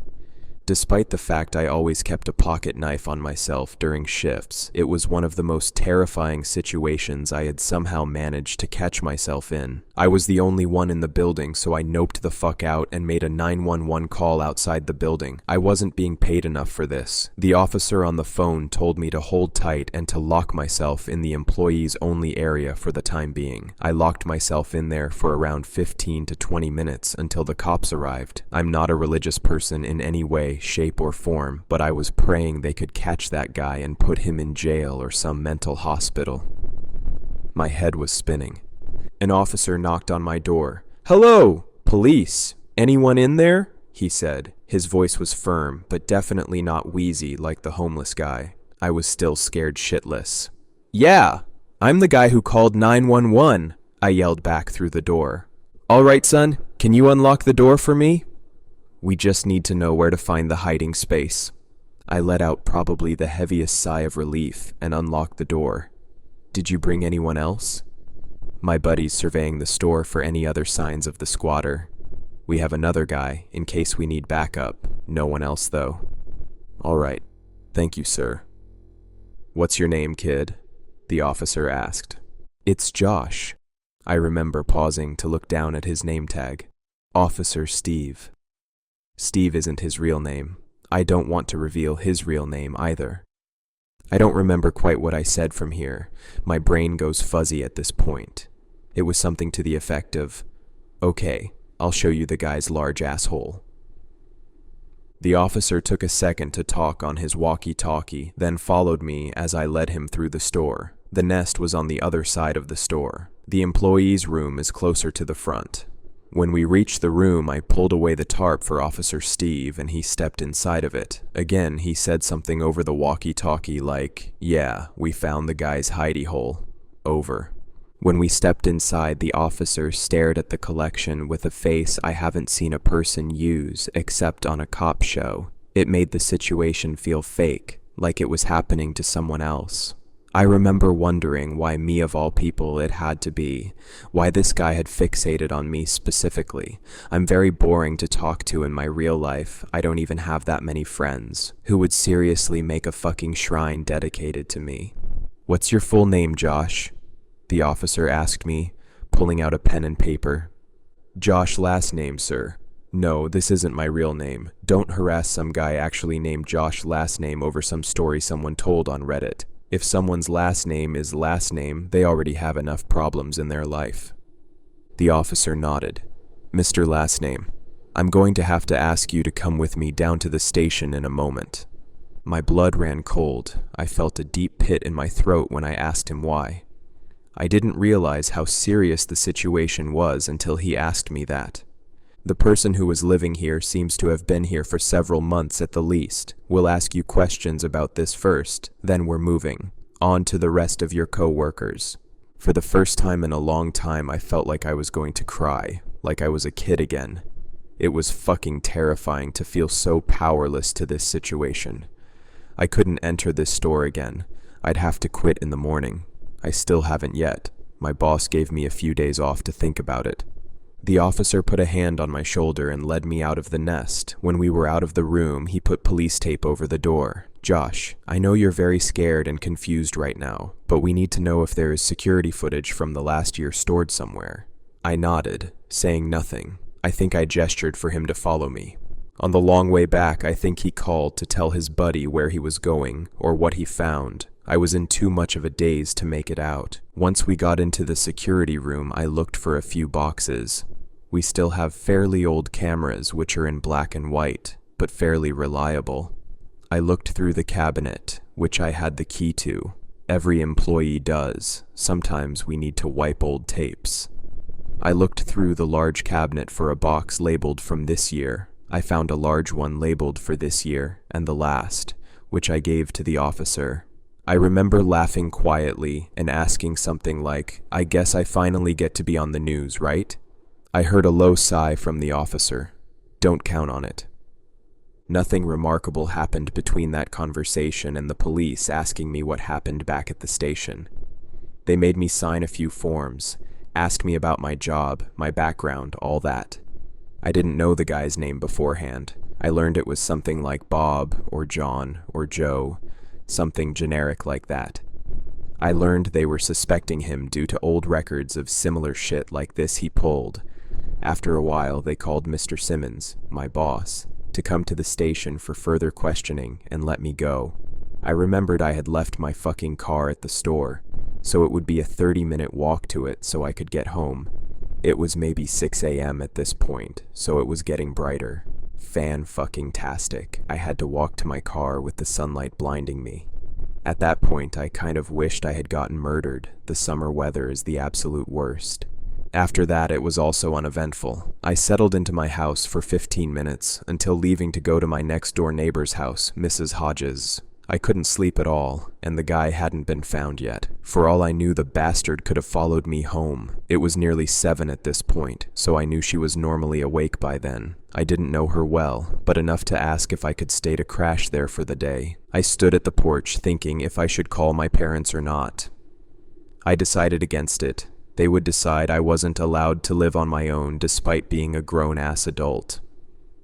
Speaker 1: Despite the fact I always kept a pocket knife on myself during shifts, it was one of the most terrifying situations I had somehow managed to catch myself in. I was the only one in the building, so I noped the fuck out and made a 911 call outside the building. I wasn't being paid enough for this. The officer on the phone told me to hold tight and to lock myself in the employees only area for the time being. I locked myself in there for around 15 to 20 minutes until the cops arrived. I'm not a religious person in any way, shape, or form, but I was praying they could catch that guy and put him in jail or some mental hospital. My head was spinning. An officer knocked on my door. "Hello, police. Anyone in there?" he said. His voice was firm, but definitely not wheezy like the homeless guy. I was still scared shitless. "Yeah, I'm the guy who called 911, I yelled back through the door. "All right, son, can you unlock the door for me?" "We just need to know where to find the hiding space." I let out probably the heaviest sigh of relief and unlocked the door. "Did you bring anyone else?" "My buddy's surveying the store for any other signs of the squatter. We have another guy in case we need backup. No one else, though." "All right. Thank you, sir." "What's your name, kid?" the officer asked. "It's Josh." I remember pausing to look down at his name tag. Officer Steve. Steve isn't his real name. I don't want to reveal his real name either. I don't remember quite what I said from here. My brain goes fuzzy at this point. It was something to the effect of, "Okay, I'll show you the guy's large asshole." The officer took a second to talk on his walkie-talkie, then followed me as I led him through the store. The nest was on the other side of the store. The employee's room is closer to the front. When we reached the room, I pulled away the tarp for Officer Steve and he stepped inside of it. Again, he said something over the walkie-talkie like, "Yeah, we found the guy's hidey hole. Over." When we stepped inside, the officer stared at the collection with a face I haven't seen a person use except on a cop show. It made the situation feel fake, like it was happening to someone else. I remember wondering why me of all people it had to be, why this guy had fixated on me specifically. I'm very boring to talk to in my real life. I don't even have that many friends. Who would seriously make a fucking shrine dedicated to me? "What's your full name, Josh?" the officer asked me, pulling out a pen and paper. "Josh last name, sir." "No, this isn't my real name. Don't harass some guy actually named Josh last name over some story someone told on Reddit. If someone's last name is last name, they already have enough problems in their life." The officer nodded. "Mr. Last Name, I'm going to have to ask you to come with me down to the station in a moment." My blood ran cold. I felt a deep pit in my throat when I asked him why. I didn't realize how serious the situation was until he asked me that. The person who was living here seems to have been here for several months at the least. We'll ask you questions about this first, then we're moving on to the rest of your co-workers. For the first time in a long time, I felt like I was going to cry, like I was a kid again. It was fucking terrifying to feel so powerless to this situation. I couldn't enter this store again. I'd have to quit in the morning. I still haven't yet. My boss gave me a few days off to think about it. The officer put a hand on my shoulder and led me out of the nest. When we were out of the room, he put police tape over the door. Josh, I know you're very scared and confused right now, but we need to know if there is security footage from the last year stored somewhere. I nodded, saying nothing. I think I gestured for him to follow me. On the long way back, I think he called to tell his buddy where he was going or what he found. I was in too much of a daze to make it out. Once we got into the security room, I looked for a few boxes. We still have fairly old cameras which are in black and white, but fairly reliable. I looked through the cabinet, which I had the key to. Every employee does. Sometimes we need to wipe old tapes. I looked through the large cabinet for a box labeled from this year. I found a large one labeled for this year and the last, which I gave to the officer. I remember laughing quietly and asking something like, "I guess I finally get to be on the news, right?" I heard a low sigh from the officer. "Don't count on it." Nothing remarkable happened between that conversation and the police asking me what happened back at the station. They made me sign a few forms, asked me about my job, my background, all that. I didn't know the guy's name beforehand. I learned it was something like Bob or John or Joe, something generic like that. I learned they were suspecting him due to old records of similar shit like this he pulled. After a while, they called Mr. Simmons, my boss, to come to the station for further questioning and let me go. I remembered I had left my fucking car at the store, so it would be a 30-minute walk to it so I could get home. It was maybe 6 a.m. at this point, so it was getting brighter. Fan-fucking-tastic. I had to walk to my car with the sunlight blinding me. At that point, I kind of wished I had gotten murdered. The summer weather is the absolute worst. After that, it was also uneventful. I settled into my house for 15 minutes, until leaving to go to my next-door neighbor's house, Mrs. Hodges. I couldn't sleep at all, and the guy hadn't been found yet. For all I knew, the bastard could have followed me home. It was nearly 7 at this point, so I knew she was normally awake by then. I didn't know her well, but enough to ask if I could stay to crash there for the day. I stood at the porch thinking if I should call my parents or not. I decided against it. They would decide I wasn't allowed to live on my own despite being a grown-ass adult.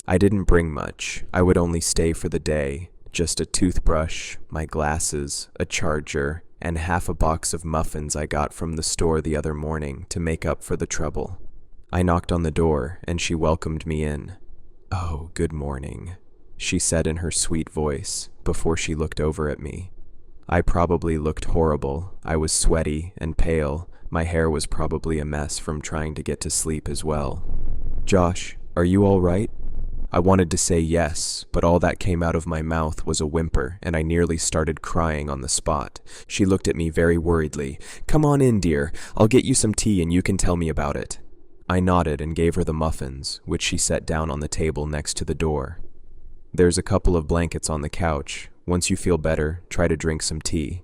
Speaker 1: I didn't bring much. I would only stay for the day. Just a toothbrush, my glasses, a charger, and half a box of muffins I got from the store the other morning to make up for the trouble. I knocked on the door, and she welcomed me in. "Oh, good morning," she said in her sweet voice, before she looked over at me. I probably looked horrible. I was sweaty and pale. My hair was probably a mess from trying to get to sleep as well. "Josh, are you all right?" I wanted to say yes, but all that came out of my mouth was a whimper, and I nearly started crying on the spot. She looked at me very worriedly. "Come on in, dear. I'll get you some tea and you can tell me about it." I nodded and gave her the muffins, which she set down on the table next to the door. "There's a couple of blankets on the couch. Once you feel better, try to drink some tea."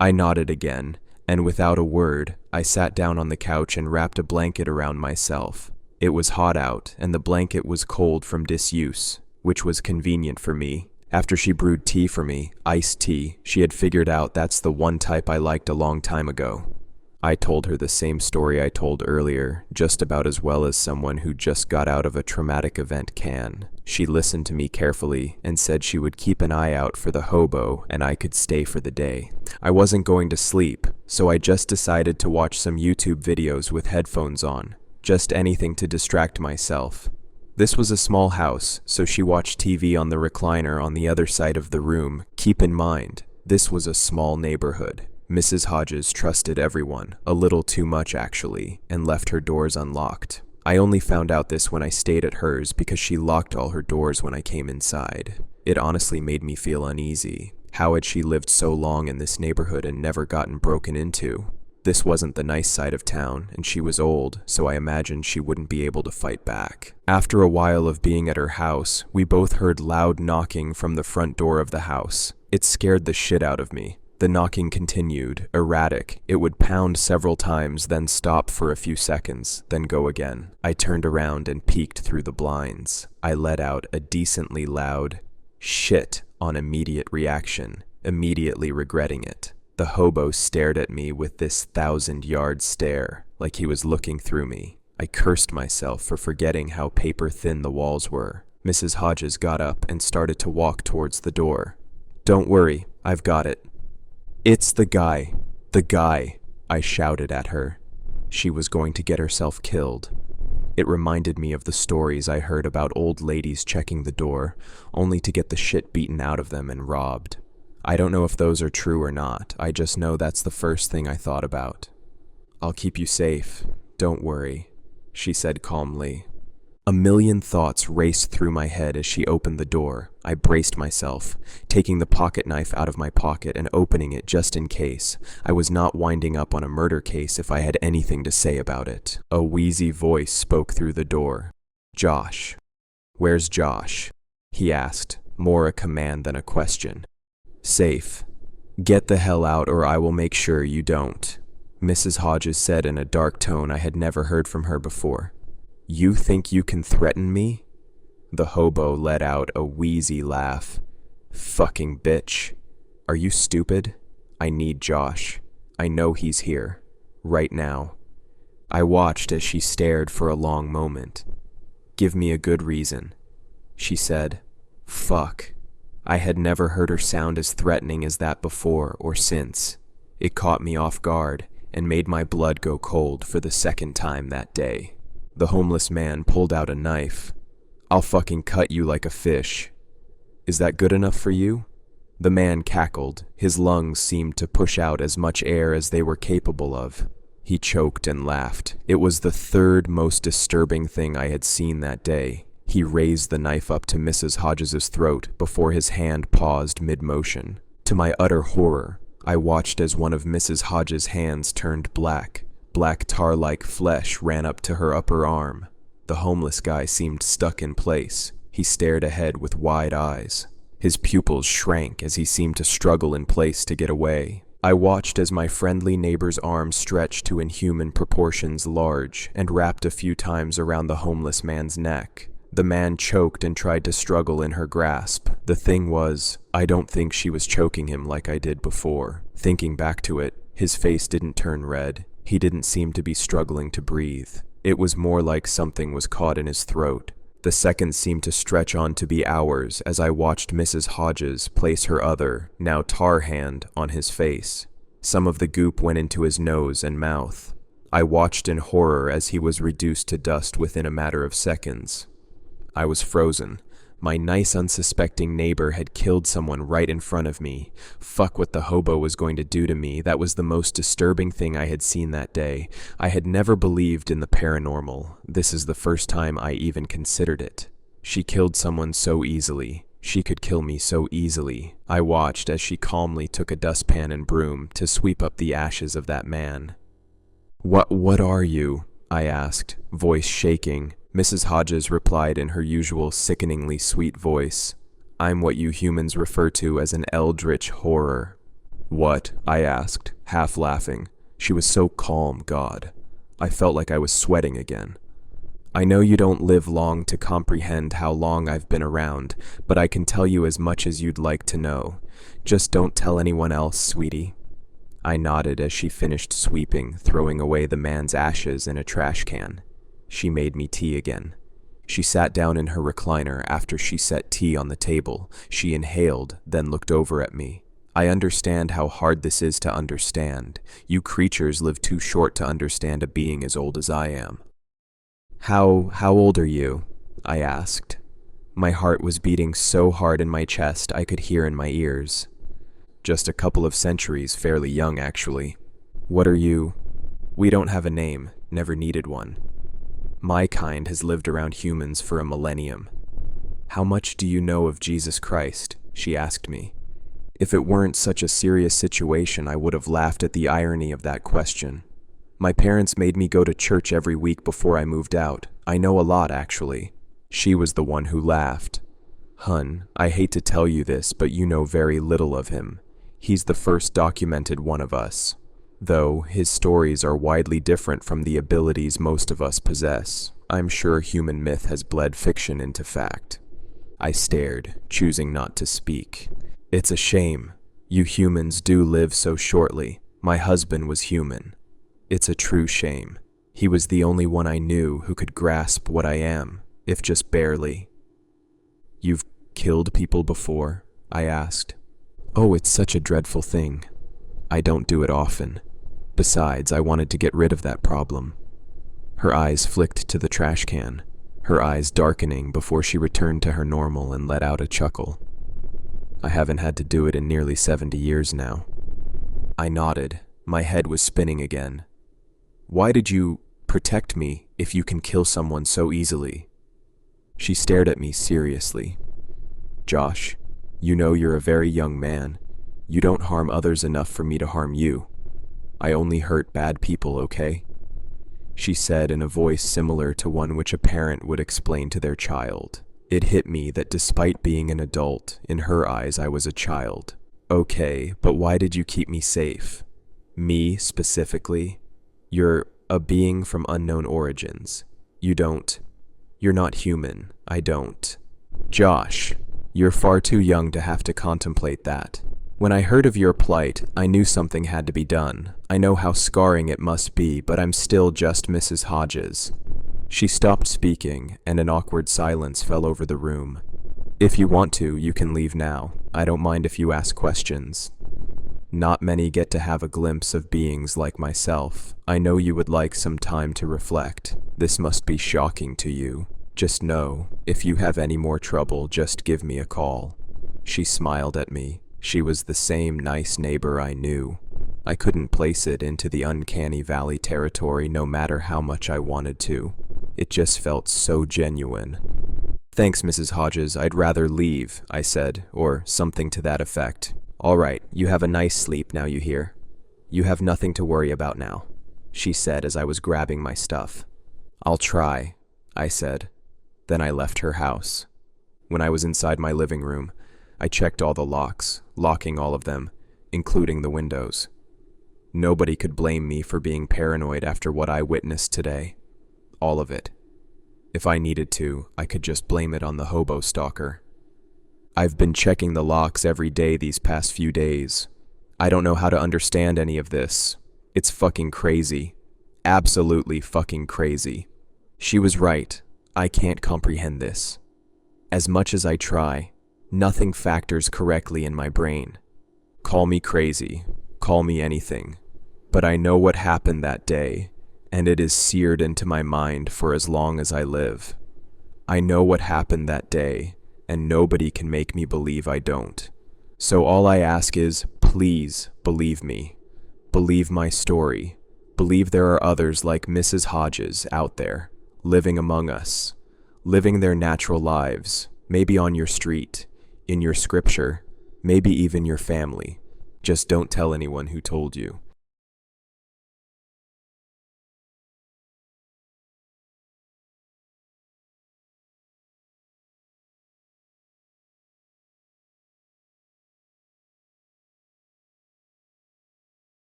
Speaker 1: I nodded again, and without a word, I sat down on the couch and wrapped a blanket around myself. It was hot out, and the blanket was cold from disuse, which was convenient for me. After she brewed tea for me, iced tea, she had figured out that's the one type I liked a long time ago. I told her the same story I told earlier, just about as well as someone who just got out of a traumatic event can. She listened to me carefully and said she would keep an eye out for the hobo and I could stay for the day. I wasn't going to sleep, so I just decided to watch some YouTube videos with headphones on. Just anything to distract myself. This was a small house, so she watched TV on the recliner on the other side of the room. Keep in mind, this was a small neighborhood. Mrs. Hodges trusted everyone, a little too much actually, and left her doors unlocked. I only found out this when I stayed at hers because she locked all her doors when I came inside. It honestly made me feel uneasy. How had she lived so long in this neighborhood and never gotten broken into? This wasn't the nice side of town, and she was old, so I imagined she wouldn't be able to fight back. After a while of being at her house, we both heard loud knocking from the front door of the house. It scared the shit out of me. The knocking continued, erratic. It would pound several times, then stop for a few seconds, then go again. I turned around and peeked through the blinds. I let out a decently loud shit on immediate reaction, immediately regretting it. The hobo stared at me with this 1,000-yard stare, like he was looking through me. I cursed myself for forgetting how paper-thin the walls were. Mrs. Hodges got up and started to walk towards the door. "Don't worry, I've got it." "It's the guy. The guy," I shouted at her. She was going to get herself killed. It reminded me of the stories I heard about old ladies checking the door, only to get the shit beaten out of them and robbed. I don't know if those are true or not. I just know that's the first thing I thought about. "I'll keep you safe. Don't worry," she said calmly. A million thoughts raced through my head as she opened the door. I braced myself, taking the pocket knife out of my pocket and opening it just in case. I was not winding up on a murder case if I had anything to say about it. A wheezy voice spoke through the door. "Josh." "Where's Josh?" he asked, more a command than a question. "Safe. Get the hell out or I will make sure you don't," Mrs. Hodges said in a dark tone I had never heard from her before. "You think you can threaten me?" The hobo let out a wheezy laugh. "Fucking bitch. Are you stupid? I need Josh. I know he's here. Right now." I watched as she stared for a long moment. "Give me a good reason," she said. Fuck. I had never heard her sound as threatening as that before or since. It caught me off guard and made my blood go cold for the second time that day. The homeless man pulled out a knife. "I'll fucking cut you like a fish. Is that good enough for you?" The man cackled. His lungs seemed to push out as much air as they were capable of. He choked and laughed. It was the third most disturbing thing I had seen that day. He raised the knife up to Mrs. Hodges' throat before his hand paused mid-motion. To my utter horror, I watched as one of Mrs. Hodges' hands turned black. Black tar-like flesh ran up to her upper arm. The homeless guy seemed stuck in place. He stared ahead with wide eyes. His pupils shrank as he seemed to struggle in place to get away. I watched as my friendly neighbor's arm stretched to inhuman proportions large and wrapped a few times around the homeless man's neck. The man choked and tried to struggle in her grasp. The thing was, I don't think she was choking him like I did before. Thinking back to it, his face didn't turn red. He didn't seem to be struggling to breathe. It was more like something was caught in his throat. The seconds seemed to stretch on to be hours as I watched Mrs. Hodges place her other, now tar hand, on his face. Some of the goop went into his nose and mouth. I watched in horror as he was reduced to dust within a matter of seconds. I was frozen. My nice unsuspecting neighbor had killed someone right in front of me. Fuck what the hobo was going to do to me. That was the most disturbing thing I had seen that day. I had never believed in the paranormal. This is the first time I even considered it. She killed someone so easily. She could kill me so easily. I watched as she calmly took a dustpan and broom to sweep up the ashes of that man. What are you?" I asked, voice shaking. Mrs. Hodges replied in her usual sickeningly sweet voice. "I'm what you humans refer to as an eldritch horror." "What?" I asked, half laughing. She was so calm, God. I felt like I was sweating again. "I know you don't live long to comprehend how long I've been around, but I can tell you as much as you'd like to know. Just don't tell anyone else, sweetie." I nodded as she finished sweeping, throwing away the man's ashes in a trash can. She made me tea again. She sat down in her recliner after she set tea on the table. She inhaled, then looked over at me. "I understand how hard this is to understand. You creatures live too short to understand a being as old as I am." How old are you?" I asked. My heart was beating so hard in my chest I could hear in my ears. "Just a couple of centuries, fairly young actually." "What are you?" "We don't have a name, never needed one. My kind has lived around humans for a millennium." "How much do you know of Jesus Christ?" she asked me. If it weren't such a serious situation, I would have laughed at the irony of that question. My parents made me go to church every week before I moved out. I know a lot, actually. She was the one who laughed. Hun, I hate to tell you this, but you know very little of him. He's the first documented one of us. Though his stories are widely different from the abilities most of us possess, I'm sure human myth has bled fiction into fact. I stared, choosing not to speak. It's a shame. You humans do live so shortly. My husband was human. It's a true shame. He was the only one I knew who could grasp what I am, if just barely. You've killed people before? I asked. Oh, it's such a dreadful thing. I don't do it often. Besides, I wanted to get rid of that problem. Her eyes flicked to the trash can, her eyes darkening before she returned to her normal and let out a chuckle. I haven't had to do it in nearly 70 years now. I nodded. My head was spinning again. Why did you protect me if you can kill someone so easily? She stared at me seriously. Josh, you know you're a very young man. You don't harm others enough for me to harm you. I only hurt bad people, okay? She said in a voice similar to one which a parent would explain to their child. It hit me that despite being an adult, in her eyes I was a child. Okay, but why did you keep me safe? Me, specifically? You're a being from unknown origins. You're not human. I don't. Josh, you're far too young to have to contemplate that. When I heard of your plight, I knew something had to be done. I know how scarring it must be, but I'm still just Mrs. Hodges. She stopped speaking, and an awkward silence fell over the room. If you want to, you can leave now. I don't mind if you ask questions. Not many get to have a glimpse of beings like myself. I know you would like some time to reflect. This must be shocking to you. Just know, if you have any more trouble, just give me a call. She smiled at me. She was the same nice neighbor I knew. I couldn't place it into the uncanny valley territory no matter how much I wanted to. It just felt so genuine. Thanks, Mrs. Hodges, I'd rather leave, I said, or something to that effect. All right, you have a nice sleep now, you hear? You have nothing to worry about now, she said as I was grabbing my stuff. I'll try, I said. Then I left her house. When I was inside my living room, I checked all the locks, locking all of them, including the windows. Nobody could blame me for being paranoid after what I witnessed today. All of it. If I needed to, I could just blame it on the hobo stalker. I've been checking the locks every day these past few days. I don't know how to understand any of this. It's fucking crazy. Absolutely fucking crazy. She was right. I can't comprehend this. As much as I try, nothing factors correctly in my brain. Call me crazy, call me anything, but I know what happened that day, and it is seared into my mind for as long as I live. I know what happened that day, and nobody can make me believe I don't. So all I ask is, please believe me. Believe my story. Believe there are others like Mrs. Hodges out there, living among us, living their natural lives, maybe on your street, in your scripture, maybe even your family. Just don't tell anyone who told you.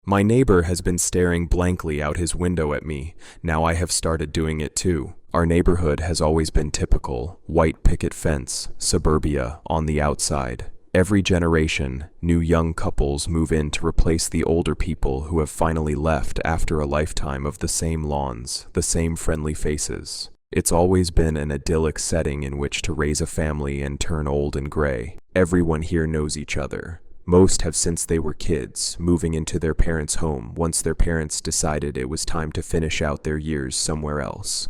Speaker 1: My neighbor has been staring blankly out his window at me. Now I have started doing it too. Our neighborhood has always been typical, white picket fence, suburbia on the outside. Every generation, new young couples move in to replace the older people who have finally left after a lifetime of the same lawns, the same friendly faces. It's always been an idyllic setting in which to raise a family and turn old and gray. Everyone here knows each other. Most have since they were kids, moving into their parents' home once their parents decided it was time to finish out their years somewhere else.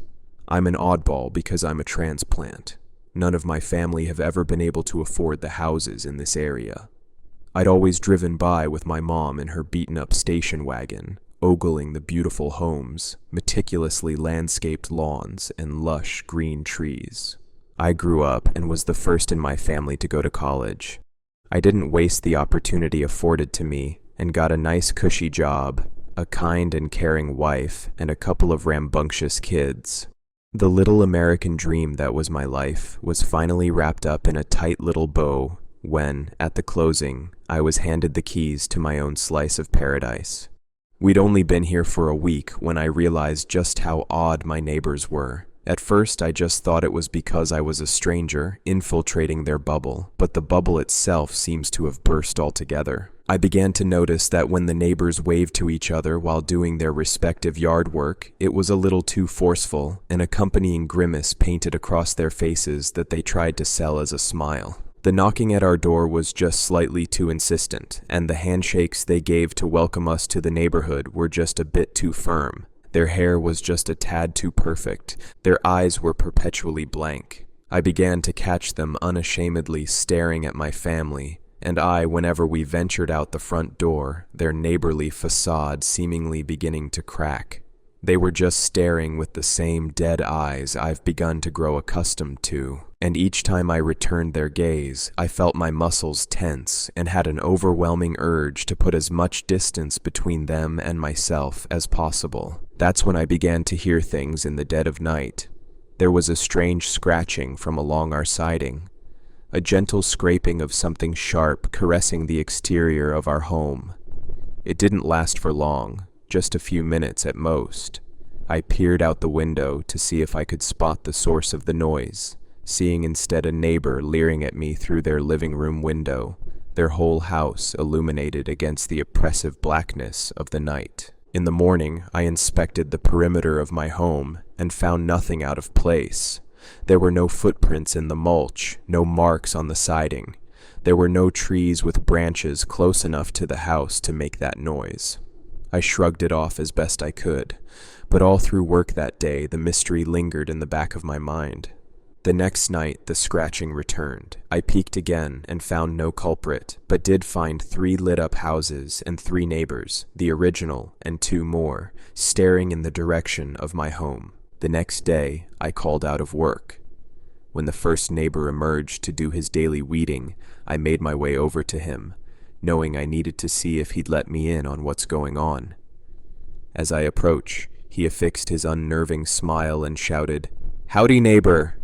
Speaker 1: I'm an oddball because I'm a transplant. None of my family have ever been able to afford the houses in this area. I'd always driven by with my mom in her beaten-up station wagon, ogling the beautiful homes, meticulously landscaped lawns, and lush green trees. I grew up and was the first in my family to go to college. I didn't waste the opportunity afforded to me and got a nice cushy job, a kind and caring wife, and a couple of rambunctious kids. The little American dream that was my life was finally wrapped up in a tight little bow when, at the closing, I was handed the keys to my own slice of paradise. We'd only been here for a week when I realized just how odd my neighbors were. At first, I just thought it was because I was a stranger infiltrating their bubble, but the bubble itself seems to have burst altogether. I began to notice that when the neighbors waved to each other while doing their respective yard work, it was a little too forceful, an accompanying grimace painted across their faces that they tried to sell as a smile. The knocking at our door was just slightly too insistent, and the handshakes they gave to welcome us to the neighborhood were just a bit too firm. Their hair was just a tad too perfect. Their eyes were perpetually blank. I began to catch them unashamedly staring at my family, and whenever we ventured out the front door, their neighborly facade seemingly beginning to crack. They were just staring with the same dead eyes I've begun to grow accustomed to, and each time I returned their gaze, I felt my muscles tense and had an overwhelming urge to put as much distance between them and myself as possible. That's when I began to hear things in the dead of night. There was a strange scratching from along our siding, a gentle scraping of something sharp caressing the exterior of our home. It didn't last for long, just a few minutes at most. I peered out the window to see if I could spot the source of the noise, seeing instead a neighbor leering at me through their living room window, their whole house illuminated against the oppressive blackness of the night. In the morning, I inspected the perimeter of my home and found nothing out of place. There were no footprints in the mulch, no marks on the siding. There were no trees with branches close enough to the house to make that noise. I shrugged it off as best I could, but all through work that day the mystery lingered in the back of my mind. The next night the scratching returned. I peeked again and found no culprit, but did find 3 lit-up houses and 3 neighbors, the original and 2 more, staring in the direction of my home. The next day I called out of work. When the first neighbor emerged to do his daily weeding, I made my way over to him, knowing I needed to see if he'd let me in on what's going on. As I approached, he affixed his unnerving smile and shouted, "Howdy, neighbor."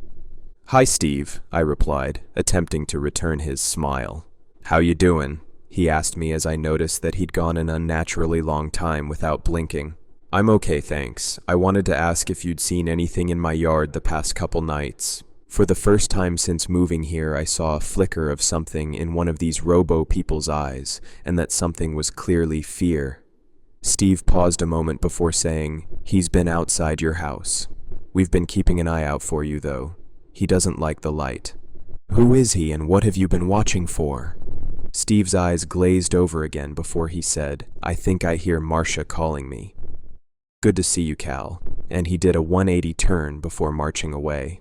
Speaker 1: "Hi, Steve," I replied, attempting to return his smile. "How you doing?" he asked me as I noticed that he'd gone an unnaturally long time without blinking. "I'm okay, thanks. I wanted to ask if you'd seen anything in my yard the past couple nights. For the first time since moving here, I saw a flicker of something in one of these robo-people's eyes, and that something was clearly fear." Steve paused a moment before saying, "He's been outside your house. We've been keeping an eye out for you, though. He doesn't like the light." "Who is he, and what have you been watching for?" Steve's eyes glazed over again before he said, "I think I hear Marcia calling me." "Good to see you, Cal," and he did a 180 turn before marching away.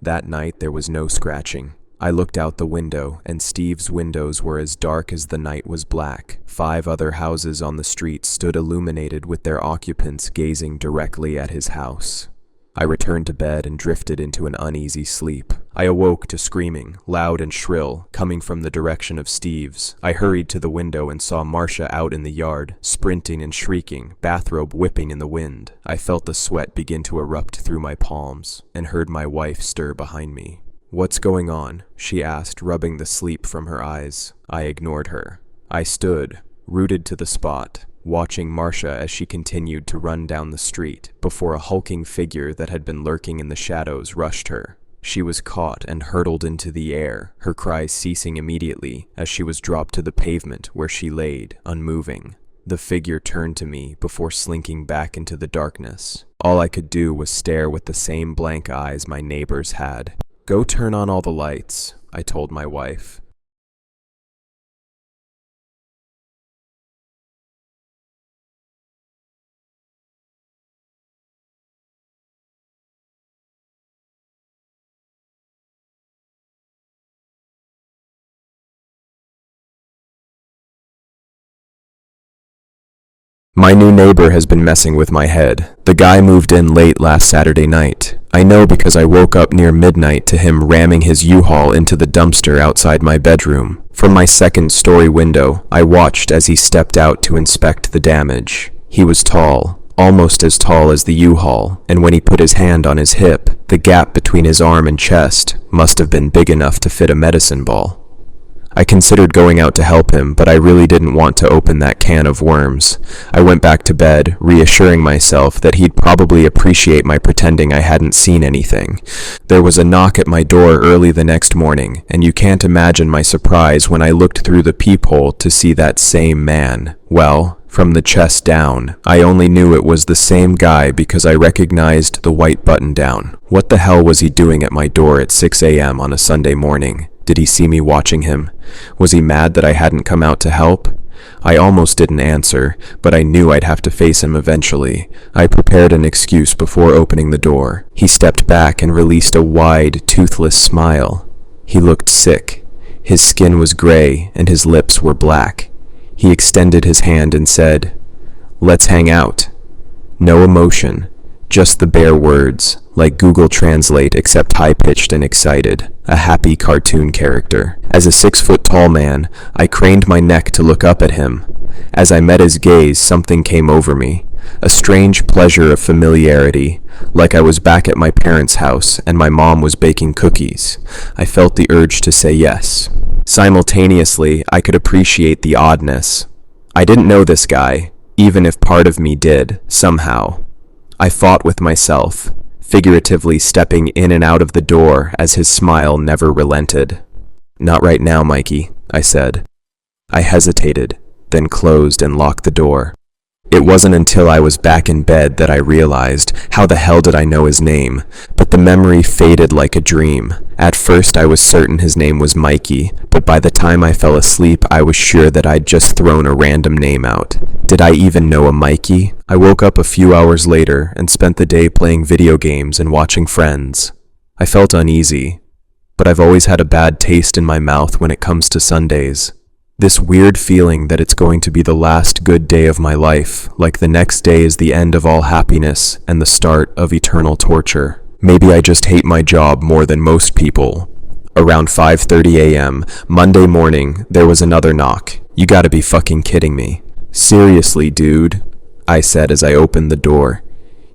Speaker 1: That night there was no scratching. I looked out the window, and Steve's windows were as dark as the night was black. 5 other houses on the street stood illuminated with their occupants gazing directly at his house. I returned to bed and drifted into an uneasy sleep. I awoke to screaming, loud and shrill, coming from the direction of Steve's. I hurried to the window and saw Marcia out in the yard, sprinting and shrieking, bathrobe whipping in the wind. I felt the sweat begin to erupt through my palms, and heard my wife stir behind me. "What's going on?" she asked, rubbing the sleep from her eyes. I ignored her. I stood, rooted to the spot, watching Marcia as she continued to run down the street, before a hulking figure that had been lurking in the shadows rushed her. She was caught and hurtled into the air, her cries ceasing immediately as she was dropped to the pavement where she laid, unmoving. The figure turned to me before slinking back into the darkness. All I could do was stare with the same blank eyes my neighbors had. "Go turn on all the lights," I told my wife. My new neighbor has been messing with my head. The guy moved in late last Saturday night. I know because I woke up near midnight to him ramming his U-Haul into the dumpster outside my bedroom. From my second-story window, I watched as he stepped out to inspect the damage. He was tall, almost as tall as the U-Haul, and when he put his hand on his hip, the gap between his arm and chest must have been big enough to fit a medicine ball. I considered going out to help him, but I really didn't want to open that can of worms. I went back to bed, reassuring myself that he'd probably appreciate my pretending I hadn't seen anything. There was a knock at my door early the next morning, and you can't imagine my surprise when I looked through the peephole to see that same man. Well, from the chest down, I only knew it was the same guy because I recognized the white button down. What the hell was he doing at my door at 6 a.m. on a Sunday morning? Did he see me watching him? Was he mad that I hadn't come out to help? I almost didn't answer, but I knew I'd have to face him eventually. I prepared an excuse before opening the door. He stepped back and released a wide, toothless smile. He looked sick. His skin was gray and his lips were black. He extended his hand and said, "Let's hang out." No emotion, just the bare words, like Google Translate except high-pitched and excited, a happy cartoon character. As a 6-foot-tall man, I craned my neck to look up at him. As I met his gaze, something came over me, a strange pleasure of familiarity, like I was back at my parents' house and my mom was baking cookies. I felt the urge to say yes. Simultaneously, I could appreciate the oddness. I didn't know this guy, even if part of me did, somehow. I fought with myself, figuratively stepping in and out of the door as his smile never relented. "Not right now, Mikey," I said. I hesitated, then closed and locked the door. It wasn't until I was back in bed that I realized, how the hell did I know his name? But the memory faded like a dream. At first I was certain his name was Mikey, but by the time I fell asleep I was sure that I'd just thrown a random name out. Did I even know a Mikey? I woke up a few hours later and spent the day playing video games and watching Friends. I felt uneasy, but I've always had a bad taste in my mouth when it comes to Sundays. This weird feeling that it's going to be the last good day of my life, like the next day is the end of all happiness and the start of eternal torture. Maybe I just hate my job more than most people. Around 5:30 a.m., Monday morning, there was another knock. "You gotta be fucking kidding me." "Seriously, dude," I said as I opened the door.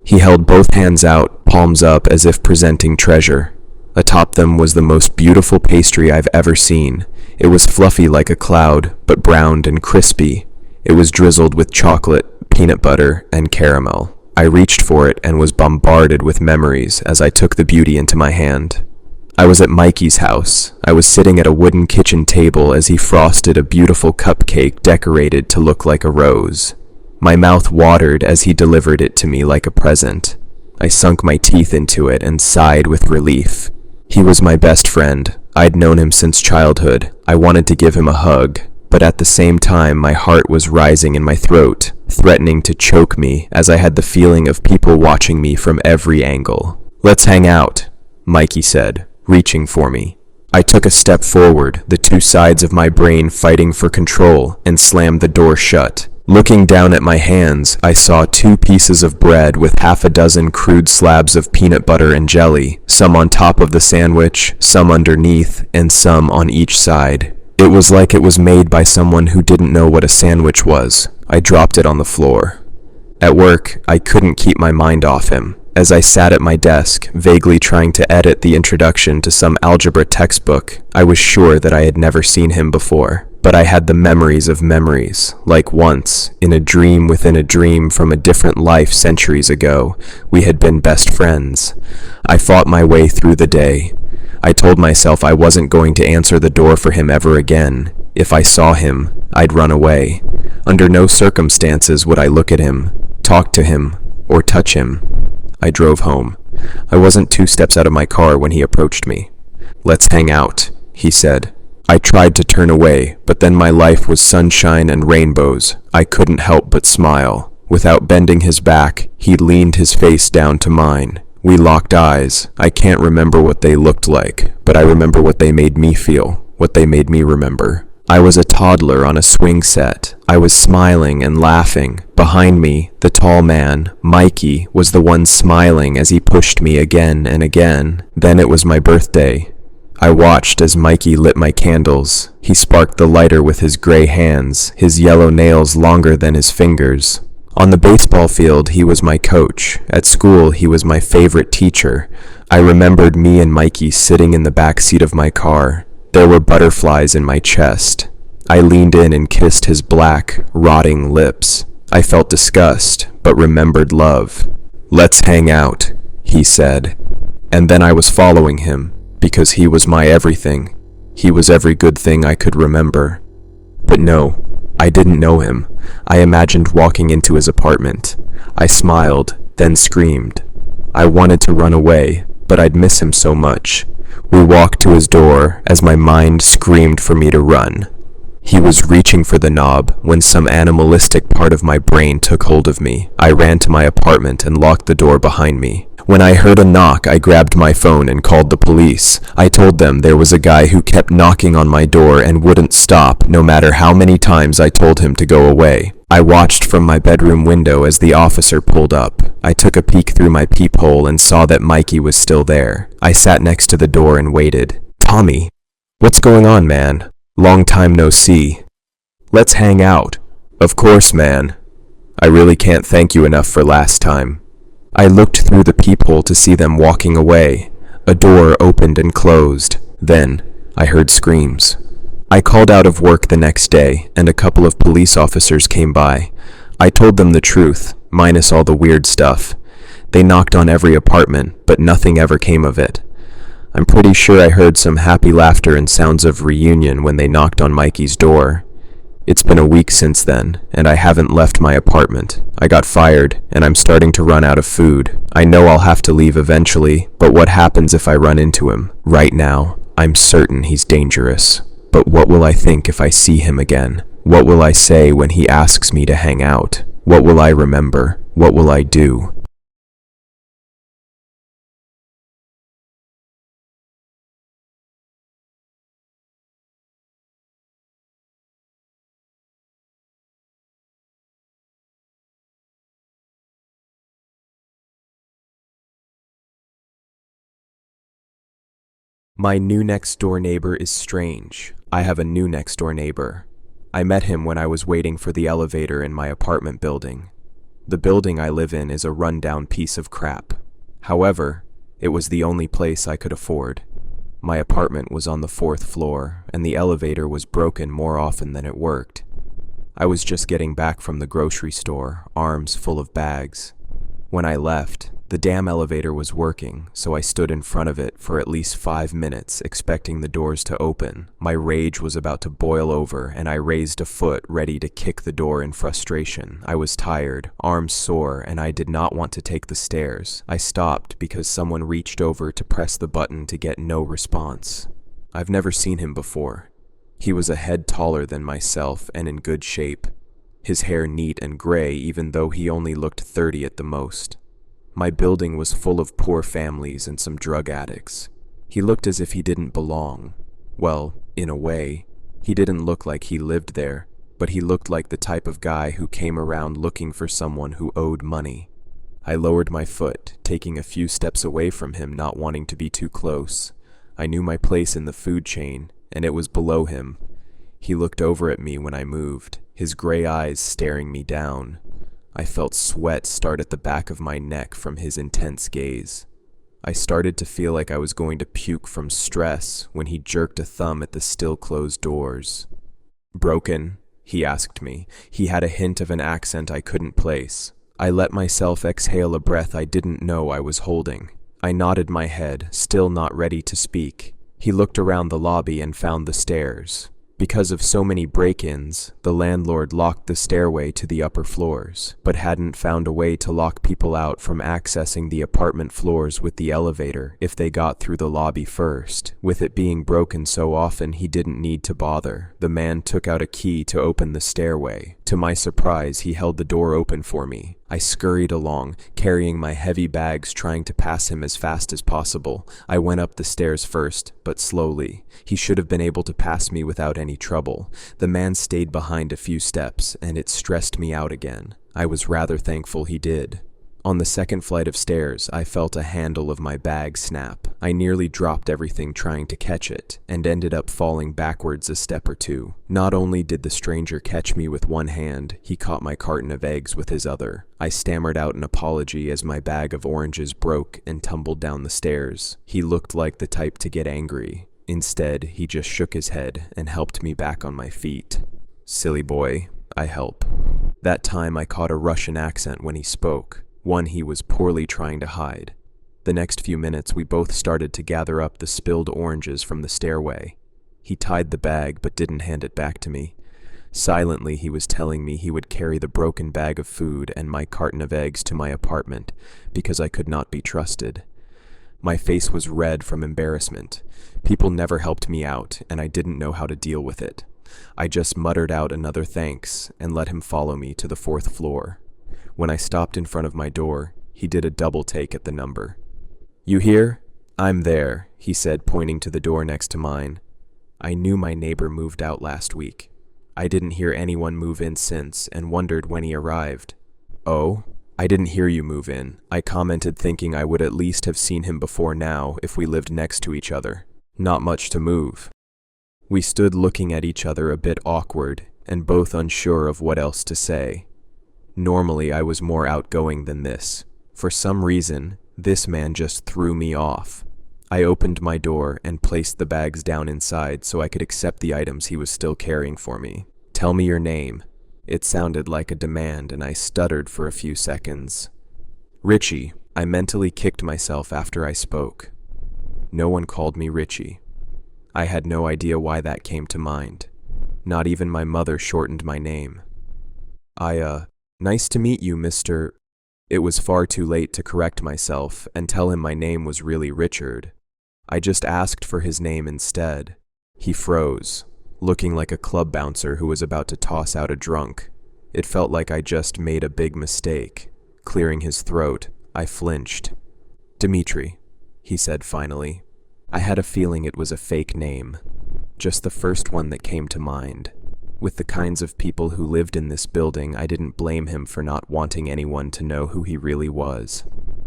Speaker 1: He held both hands out, palms up as if presenting treasure. Atop them was the most beautiful pastry I've ever seen. It was fluffy like a cloud, but browned and crispy. It was drizzled with chocolate, peanut butter, and caramel. I reached for it and was bombarded with memories as I took the beauty into my hand. I was at Mikey's house. I was sitting at a wooden kitchen table as he frosted a beautiful cupcake decorated to look like a rose. My mouth watered as he delivered it to me like a present. I sunk my teeth into it and sighed with relief. He was my best friend. I'd known him since childhood. I wanted to give him a hug, but at the same time my heart was rising in my throat, threatening to choke me as I had the feeling of people watching me from every angle. "Let's hang out," Mikey said, reaching for me. I took a step forward, the two sides of my brain fighting for control, and slammed the door shut. Looking down at my hands, I saw 2 pieces of bread with half a dozen crude slabs of peanut butter and jelly, some on top of the sandwich, some underneath, and some on each side. It was like it was made by someone who didn't know what a sandwich was. I dropped it on the floor. At work, I couldn't keep my mind off him. As I sat at my desk, vaguely trying to edit the introduction to some algebra textbook, I was sure that I had never seen him before. But I had the memories of memories, like once, in a dream within a dream from a different life centuries ago, we had been best friends. I fought my way through the day. I told myself I wasn't going to answer the door for him ever again. If I saw him, I'd run away. Under no circumstances would I look at him, talk to him, or touch him. I drove home. I wasn't 2 steps out of my car when he approached me. "Let's hang out," he said. I tried to turn away, but then my life was sunshine and rainbows. I couldn't help but smile. Without bending his back, he leaned his face down to mine. We locked eyes. I can't remember what they looked like, but I remember what they made me feel, what they made me remember. I was a toddler on a swing set. I was smiling and laughing. Behind me, the tall man, Mikey, was the one smiling as he pushed me again and again. Then it was my birthday. I watched as Mikey lit my candles. He sparked the lighter with his gray hands, his yellow nails longer than his fingers. On the baseball field, he was my coach. At school, he was my favorite teacher. I remembered me and Mikey sitting in the back seat of my car. There were butterflies in my chest. I leaned in and kissed his black, rotting lips. I felt disgust, but remembered love. "Let's hang out," he said. And then I was following him, because he was my everything. He was every good thing I could remember. But no, I didn't know him. I imagined walking into his apartment. I smiled, then screamed. I wanted to run away, but I'd miss him so much. We walked to his door as my mind screamed for me to run. He was reaching for the knob when some animalistic part of my brain took hold of me. I ran to my apartment and locked the door behind me. When I heard a knock, I grabbed my phone and called the police. I told them there was a guy who kept knocking on my door and wouldn't stop, no matter how many times I told him to go away. I watched from my bedroom window as the officer pulled up. I took a peek through my peephole and saw that Mikey was still there. I sat next to the door and waited. "Tommy, what's going on, man? Long time no see. Let's hang out." "Of course, man. I really can't thank you enough for last time." I looked through the peephole to see them walking away. A door opened and closed. Then, I heard screams. I called out of work the next day, and a couple of police officers came by. I told them the truth, minus all the weird stuff. They knocked on every apartment, but nothing ever came of it. I'm pretty sure I heard some happy laughter and sounds of reunion when they knocked on Mikey's door. It's been a week since then, and I haven't left my apartment. I got fired, and I'm starting to run out of food. I know I'll have to leave eventually, but what happens if I run into him? Right now, I'm certain he's dangerous. But what will I think if I see him again? What will I say when he asks me to hang out? What will I remember? What will I do? My new next-door neighbor is strange. I have a new next-door neighbor. I met him when I was waiting for the elevator in my apartment building. The building I live in is a run-down piece of crap. However, it was the only place I could afford. My apartment was on the 4th floor, and the elevator was broken more often than it worked. I was just getting back from the grocery store, arms full of bags. When I left, the damn elevator was working, so I stood in front of it for at least 5 minutes, expecting the doors to open. My rage was about to boil over, and I raised a foot, ready to kick the door in frustration. I was tired, arms sore, and I did not want to take the stairs. I stopped because someone reached over to press the button to get no response. I've never seen him before. He was a head taller than myself and in good shape. His hair neat and gray, even though he only looked 30 at the most. My building was full of poor families and some drug addicts. He looked as if he didn't belong. Well, in a way, he didn't look like he lived there, but he looked like the type of guy who came around looking for someone who owed money. I lowered my foot, taking a few steps away from him, not wanting to be too close. I knew my place in the food chain, and it was below him. He looked over at me when I moved, his gray eyes staring me down. I felt sweat start at the back of my neck from his intense gaze. I started to feel like I was going to puke from stress when he jerked a thumb at the still closed doors. "Broken?" he asked me. He had a hint of an accent I couldn't place. I let myself exhale a breath I didn't know I was holding. I nodded my head, still not ready to speak. He looked around the lobby and found the stairs. Because of so many break-ins, the landlord locked the stairway to the upper floors, but hadn't found a way to lock people out from accessing the apartment floors with the elevator if they got through the lobby first. With it being broken so often, he didn't need to bother. The man took out a key to open the stairway. To my surprise, he held the door open for me. I scurried along, carrying my heavy bags, trying to pass him as fast as possible. I went up the stairs first, but slowly. He should have been able to pass me without any trouble. The man stayed behind a few steps, and it stressed me out again. I was rather thankful he did. On the second flight of stairs, I felt a handle of my bag snap. I nearly dropped everything trying to catch it, and ended up falling backwards a step or two. Not only did the stranger catch me with one hand, he caught my carton of eggs with his other. I stammered out an apology as my bag of oranges broke and tumbled down the stairs. He looked like the type to get angry. Instead, he just shook his head and helped me back on my feet. Silly boy, I help. That time I caught a Russian accent when he spoke. One he was poorly trying to hide. The next few minutes we both started to gather up the spilled oranges from the stairway. He tied the bag but didn't hand it back to me. Silently he was telling me he would carry the broken bag of food and my carton of eggs to my apartment because I could not be trusted. My face was red from embarrassment. People never helped me out and I didn't know how to deal with it. I just muttered out another thanks and let him follow me to the 4th floor. When I stopped in front of my door, he did a double take at the number. "You here?" "I'm there," he said, pointing to the door next to mine. I knew my neighbor moved out last week. I didn't hear anyone move in since and wondered when he arrived. "Oh? I didn't hear you move in," I commented, thinking I would at least have seen him before now if we lived next to each other. "Not much to move." We stood looking at each other a bit awkward and both unsure of what else to say. Normally, I was more outgoing than this. For some reason, this man just threw me off. I opened my door and placed the bags down inside so I could accept the items he was still carrying for me. "Tell me your name." It sounded like a demand and I stuttered for a few seconds. "Richie." I mentally kicked myself after I spoke. No one called me Richie. I had no idea why that came to mind. Not even my mother shortened my name. Nice to meet you, Mr. It was far too late to correct myself and tell him my name was really Richard. I just asked for his name instead. He froze, looking like a club bouncer who was about to toss out a drunk. It felt like I just made a big mistake. Clearing his throat, I flinched. "Dimitri," he said finally. I had a feeling it was a fake name, just the first one that came to mind. With the kinds of people who lived in this building, I didn't blame him for not wanting anyone to know who he really was.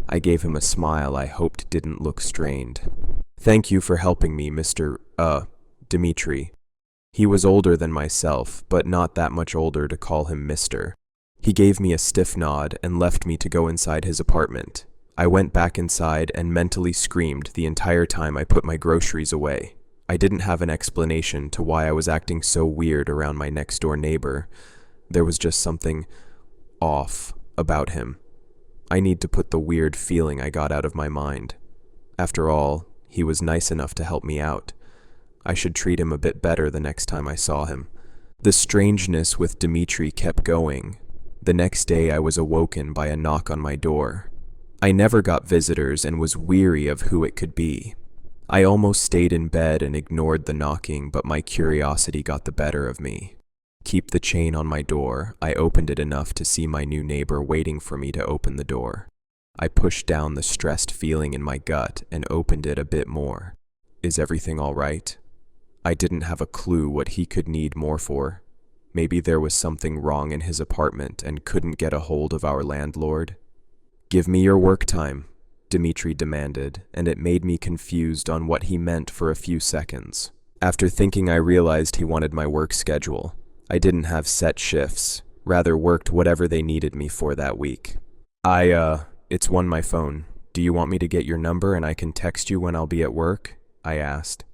Speaker 1: I gave him a smile I hoped didn't look strained. "Thank you for helping me, Mr. Dimitri." He was older than myself, but not that much older to call him Mr. He gave me a stiff nod and left me to go inside his apartment. I went back inside and mentally screamed the entire time I put my groceries away. I didn't have an explanation to why I was acting so weird around my next-door neighbor. There was just something off about him. I need to put the weird feeling I got out of my mind. After all, he was nice enough to help me out. I should treat him a bit better the next time I saw him. The strangeness with Dimitri kept going. The next day I was awoken by a knock on my door. I never got visitors and was weary of who it could be. I almost stayed in bed and ignored the knocking, but my curiosity got the better of me. Keep the chain on my door, I opened it enough to see my new neighbor waiting for me to open the door. I pushed down the stressed feeling in my gut and opened it a bit more. "Is everything all right?" I didn't have a clue what he could need more for. Maybe there was something wrong in his apartment and couldn't get a hold of our landlord. "Give me your work time," Dimitri demanded, and it made me confused on what he meant for a few seconds. After thinking, I realized he wanted my work schedule. I didn't have set shifts, rather worked whatever they needed me for that week. It's my phone. Do you want me to get your number and I can text you when I'll be at work?" I asked.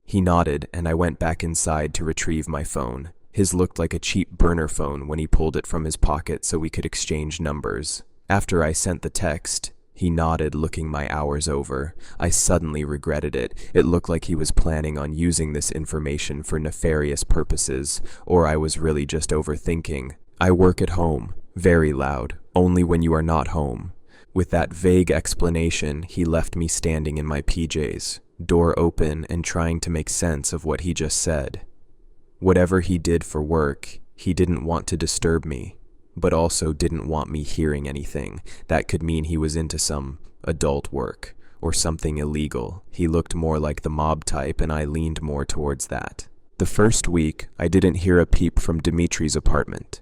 Speaker 1: He nodded, and I went back inside to retrieve my phone. His looked like a cheap burner phone when he pulled it from his pocket so we could exchange numbers. After I sent the text, he nodded, looking my hours over. I suddenly regretted it. It looked like he was planning on using this information for nefarious purposes, or I was really just overthinking. "I work at home," very loud, "only when you are not home." With that vague explanation, he left me standing in my PJs, door open and trying to make sense of what he just said. Whatever he did for work, he didn't want to disturb me. but also didn't want me hearing anything. That could mean he was into some adult work or something illegal. He looked more like the mob type, and I leaned more towards that. The first week, I didn't hear a peep from Dimitri's apartment.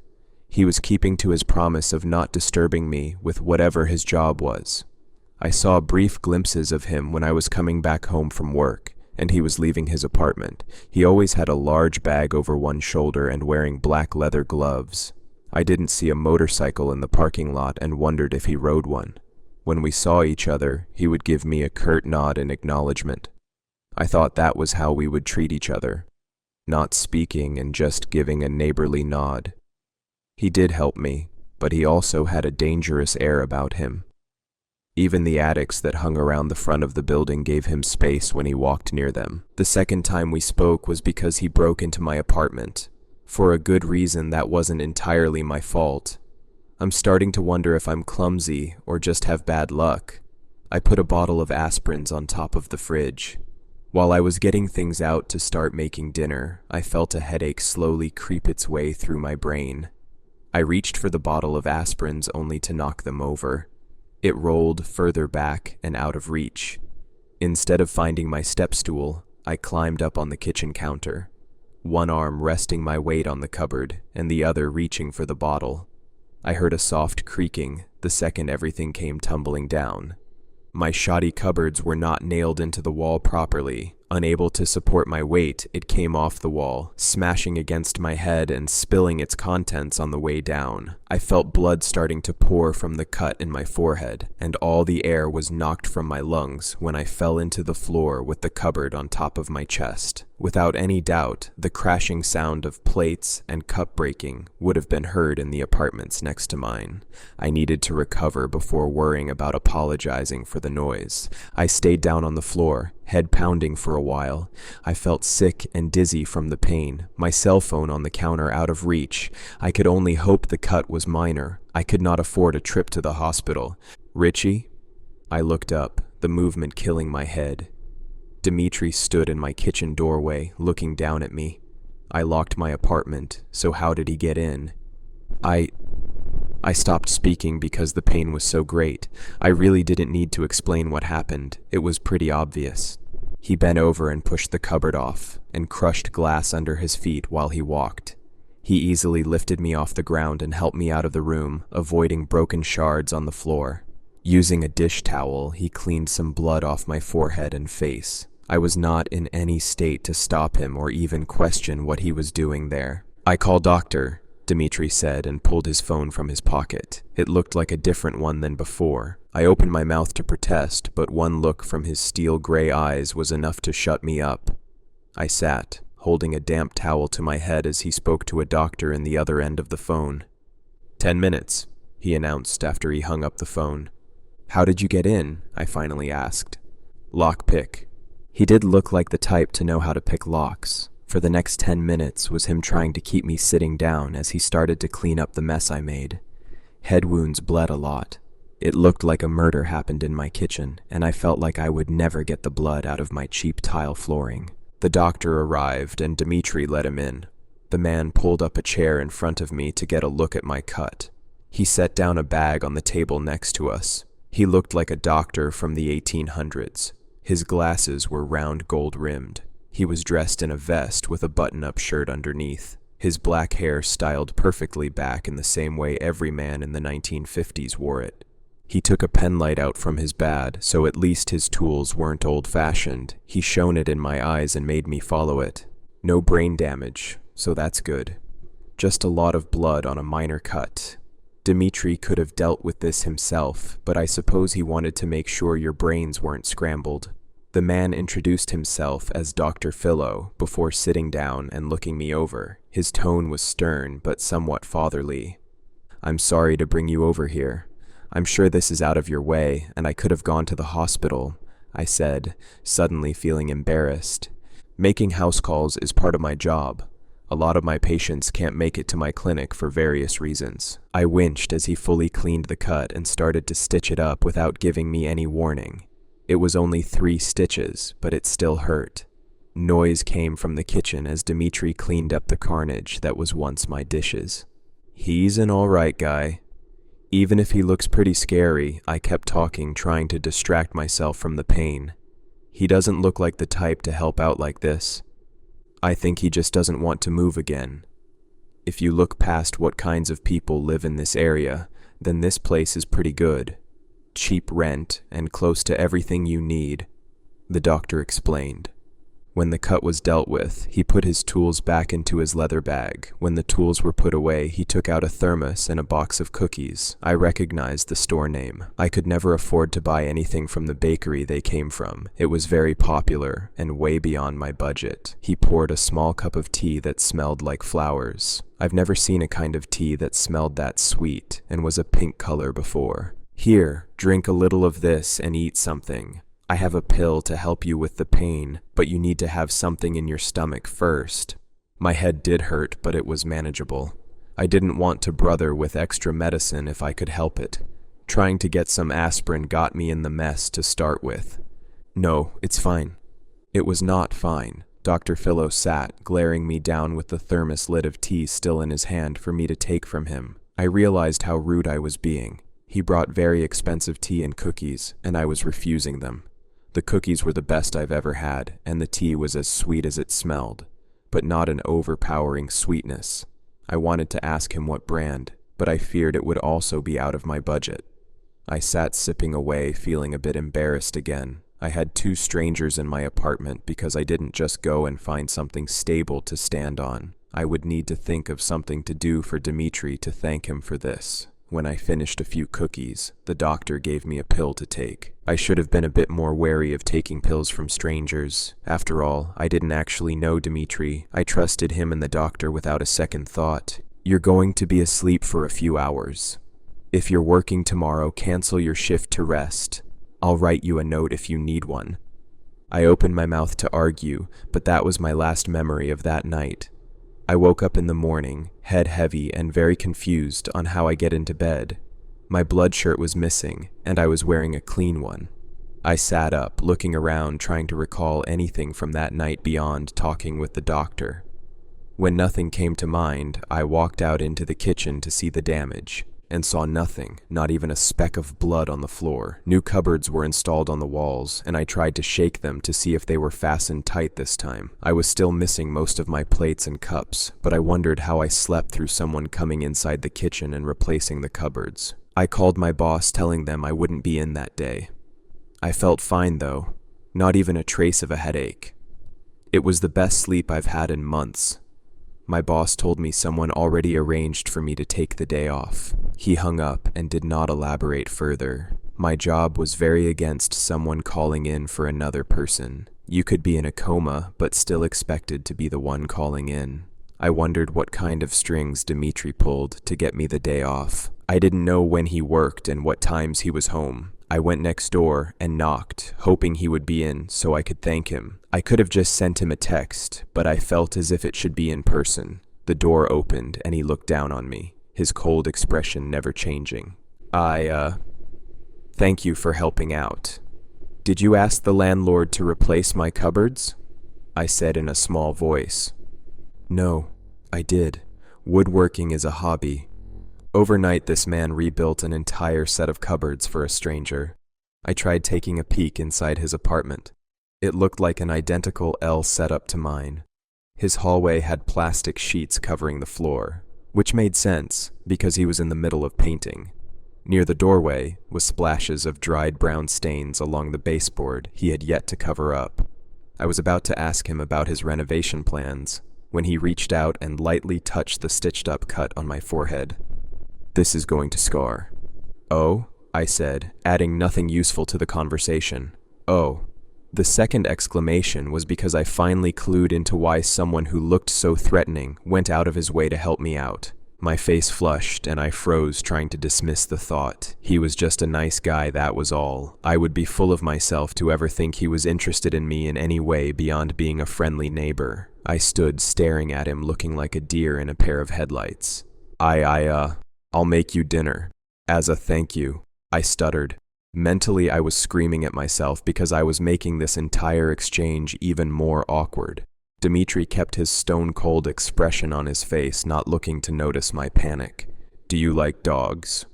Speaker 1: He was keeping to his promise of not disturbing me with whatever his job was. I saw brief glimpses of him when I was coming back home from work, and he was leaving his apartment. He always had a large bag over one shoulder and wearing black leather gloves. I didn't see a motorcycle in the parking lot and wondered if he rode one. When we saw each other, he would give me a curt nod in acknowledgement. I thought that was how we would treat each other, not speaking and just giving a neighborly nod. He did help me, but he also had a dangerous air about him. Even the attics that hung around the front of the building gave him space when he walked near them. The second time we spoke was because he broke into my apartment. For a good reason that wasn't entirely my fault. I'm starting to wonder if I'm clumsy or just have bad luck. I put a bottle of aspirins on top of the fridge. While I was getting things out to start making dinner, I felt a headache slowly creep its way through my brain. I reached for the bottle of aspirins only to knock them over. It rolled further back and out of reach. Instead of finding my step stool, I climbed up on the kitchen counter, one arm resting my weight on the cupboard and the other reaching for the bottle. I heard a soft creaking the second everything came tumbling down. My shoddy cupboards were not nailed into the wall properly. Unable to support my weight, it came off the wall, smashing against my head and spilling its contents on the way down. I felt blood starting to pour from the cut in my forehead, and all the air was knocked from my lungs when I fell into the floor with the cupboard on top of my chest. Without any doubt, the crashing sound of plates and cup breaking would have been heard in the apartments next to mine. I needed to recover before worrying about apologizing for the noise. I stayed down on the floor, head pounding for a while. I felt sick and dizzy from the pain, my cell phone on the counter out of reach. I could only hope the cut was minor. I could not afford a trip to the hospital. Richie? I looked up, the movement killing my head. Dimitri stood in my kitchen doorway, looking down at me. I locked my apartment, so how did he get in? I stopped speaking because the pain was so great. I really didn't need to explain what happened. It was pretty obvious. He bent over and pushed the cupboard off, and crushed glass under his feet while he walked. He easily lifted me off the ground and helped me out of the room, avoiding broken shards on the floor. Using a dish towel, he cleaned some blood off my forehead and face. I was not in any state to stop him or even question what he was doing there. "I call doctor," Dimitri said and pulled his phone from his pocket. It looked like a different one than before. I opened my mouth to protest, but one look from his steel gray eyes was enough to shut me up. I sat, holding a damp towel to my head as he spoke to a doctor in the other end of the phone. 10 minutes, he announced after he hung up the phone. "How did you get in?" I finally asked. "Lockpick." He did look like the type to know how to pick locks. For the next 10 minutes was him trying to keep me sitting down as he started to clean up the mess I made. Head wounds bled a lot. It looked like a murder happened in my kitchen, and I felt like I would never get the blood out of my cheap tile flooring. The doctor arrived, and Dimitri let him in. The man pulled up a chair in front of me to get a look at my cut. He set down a bag on the table next to us. He looked like a doctor from the 1800s. His glasses were round gold-rimmed. He was dressed in a vest with a button-up shirt underneath. His black hair styled perfectly back in the same way every man in the 1950s wore it. He took a penlight out from his bag, so at least his tools weren't old-fashioned. He shone it in my eyes and made me follow it. No brain damage, so that's good. Just a lot of blood on a minor cut. Dimitri could have dealt with this himself, but I suppose he wanted to make sure your brains weren't scrambled. The man introduced himself as Dr. Philo before sitting down and looking me over. His tone was stern but somewhat fatherly. "I'm sorry to bring you over here. I'm sure this is out of your way, and I could have gone to the hospital," I said, suddenly feeling embarrassed. "Making house calls is part of my job. A lot of my patients can't make it to my clinic for various reasons." I winced as he fully cleaned the cut and started to stitch it up without giving me any warning. It was only 3 stitches, but it still hurt. Noise came from the kitchen as Dimitri cleaned up the carnage that was once my dishes. He's an alright guy. Even if he looks pretty scary, I kept talking, trying to distract myself from the pain. He doesn't look like the type to help out like this. I think he just doesn't want to move again. If you look past what kinds of people live in this area, then this place is pretty good. Cheap rent and close to everything you need, the doctor explained. When the cut was dealt with, he put his tools back into his leather bag. When the tools were put away, he took out a thermos and a box of cookies. I recognized the store name. I could never afford to buy anything from the bakery they came from. It was very popular and way beyond my budget. He poured a small cup of tea that smelled like flowers. I've never seen a kind of tea that smelled that sweet and was a pink color before. Here, drink a little of this and eat something. I have a pill to help you with the pain, but you need to have something in your stomach first. My head did hurt, but it was manageable. I didn't want to brother with extra medicine if I could help it. Trying to get some aspirin got me in the mess to start with. No, it's fine. It was not fine. Dr. Philo sat, glaring me down with the thermos lid of tea still in his hand for me to take from him. I realized how rude I was being. He brought very expensive tea and cookies, and I was refusing them. The cookies were the best I've ever had, and the tea was as sweet as it smelled, but not an overpowering sweetness. I wanted to ask him what brand, but I feared it would also be out of my budget. I sat sipping away, feeling a bit embarrassed again. I had 2 strangers in my apartment because I didn't just go and find something stable to stand on. I would need to think of something to do for Dimitri to thank him for this. When I finished a few cookies, the doctor gave me a pill to take. I should have been a bit more wary of taking pills from strangers. After all, I didn't actually know Dimitri. I trusted him and the doctor without a second thought. You're going to be asleep for a few hours. If you're working tomorrow, cancel your shift to rest. I'll write you a note if you need one. I opened my mouth to argue, but that was my last memory of that night. I woke up in the morning, head heavy and very confused on how I get into bed. My blood shirt was missing, and I was wearing a clean one. I sat up, looking around, trying to recall anything from that night beyond talking with the doctor. When nothing came to mind, I walked out into the kitchen to see the damage, and saw nothing, not even a speck of blood on the floor. New cupboards were installed on the walls, and I tried to shake them to see if they were fastened tight this time. I was still missing most of my plates and cups, but I wondered how I slept through someone coming inside the kitchen and replacing the cupboards. I called my boss, telling them I wouldn't be in that day. I felt fine though, not even a trace of a headache. It was the best sleep I've had in months. My boss told me someone already arranged for me to take the day off. He hung up and did not elaborate further. My job was very against someone calling in for another person. You could be in a coma, but still expected to be the one calling in. I wondered what kind of strings Dimitri pulled to get me the day off. I didn't know when he worked and what times he was home. I went next door and knocked, hoping he would be in so I could thank him. I could have just sent him a text, but I felt as if it should be in person. The door opened and he looked down on me, his cold expression never changing. Thank you for helping out. Did you ask the landlord to replace my cupboards? I said in a small voice. No, I did. Woodworking is a hobby. Overnight, this man rebuilt an entire set of cupboards for a stranger. I tried taking a peek inside his apartment. It looked like an identical L setup to mine. His hallway had plastic sheets covering the floor, which made sense because he was in the middle of painting. Near the doorway was splashes of dried brown stains along the baseboard he had yet to cover up. I was about to ask him about his renovation plans when he reached out and lightly touched the stitched-up cut on my forehead. This is going to scar. Oh, I said, adding nothing useful to the conversation. Oh. The second exclamation was because I finally clued into why someone who looked so threatening went out of his way to help me out. My face flushed and I froze, trying to dismiss the thought. He was just a nice guy, that was all. I would be full of myself to ever think he was interested in me in any way beyond being a friendly neighbor. I stood staring at him, looking like a deer in a pair of headlights. I'll make you dinner. As a thank you, I stuttered. Mentally, I was screaming at myself because I was making this entire exchange even more awkward. Dmitri kept his stone-cold expression on his face, not looking to notice my panic. Do you like dogs?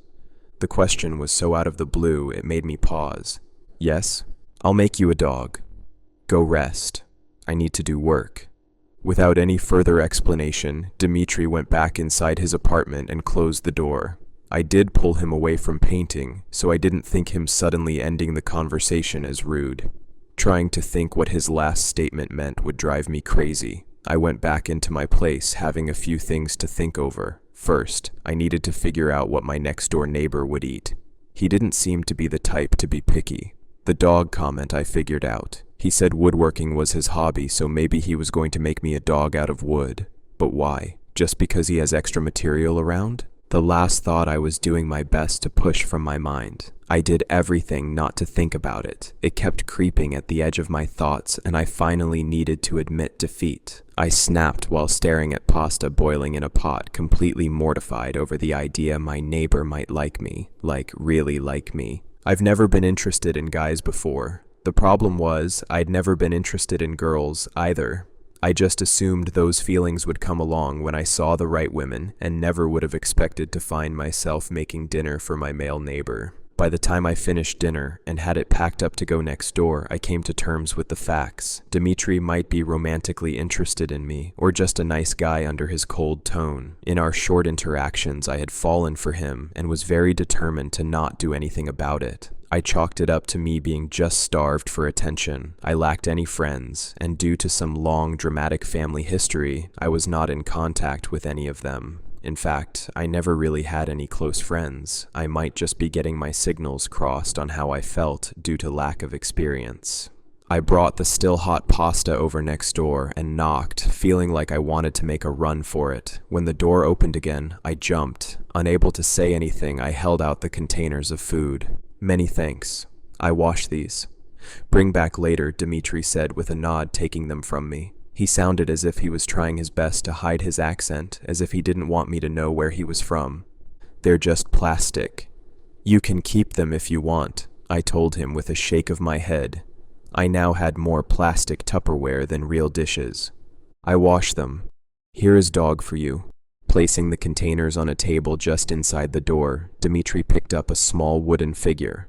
Speaker 1: The question was so out of the blue, it made me pause. Yes, I'll make you a dog. Go rest. I need to do work. Without any further explanation, Dmitri went back inside his apartment and closed the door. I did pull him away from painting, so I didn't think him suddenly ending the conversation as rude. Trying to think what his last statement meant would drive me crazy. I went back into my place, having a few things to think over. First, I needed to figure out what my next-door neighbor would eat. He didn't seem to be the type to be picky. The dog comment I figured out. He said woodworking was his hobby, so maybe he was going to make me a dog out of wood. But why? Just because he has extra material around? The last thought I was doing my best to push from my mind. I did everything not to think about it. It kept creeping at the edge of my thoughts, and I finally needed to admit defeat. I snapped while staring at pasta boiling in a pot, completely mortified over the idea my neighbor might like me, like really like me. I've never been interested in guys before. The problem was, I'd never been interested in girls either. I just assumed those feelings would come along when I saw the right women, and never would have expected to find myself making dinner for my male neighbor. By the time I finished dinner and had it packed up to go next door, I came to terms with the facts. Dmitri might be romantically interested in me, or just a nice guy under his cold tone. In our short interactions, I had fallen for him and was very determined to not do anything about it. I chalked it up to me being just starved for attention. I lacked any friends, and due to some long, dramatic family history, I was not in contact with any of them. In fact, I never really had any close friends. I might just be getting my signals crossed on how I felt due to lack of experience. I brought the still hot pasta over next door and knocked, feeling like I wanted to make a run for it. When the door opened again, I jumped. Unable to say anything, I held out the containers of food. Many thanks. I wash these. Bring back later, Dmitri said with a nod, taking them from me. He sounded as if he was trying his best to hide his accent, as if he didn't want me to know where he was from. They're just plastic. You can keep them if you want, I told him with a shake of my head. I now had more plastic Tupperware than real dishes. I washed them. Here is dog for you. Placing the containers on a table just inside the door, Dmitri picked up a small wooden figure.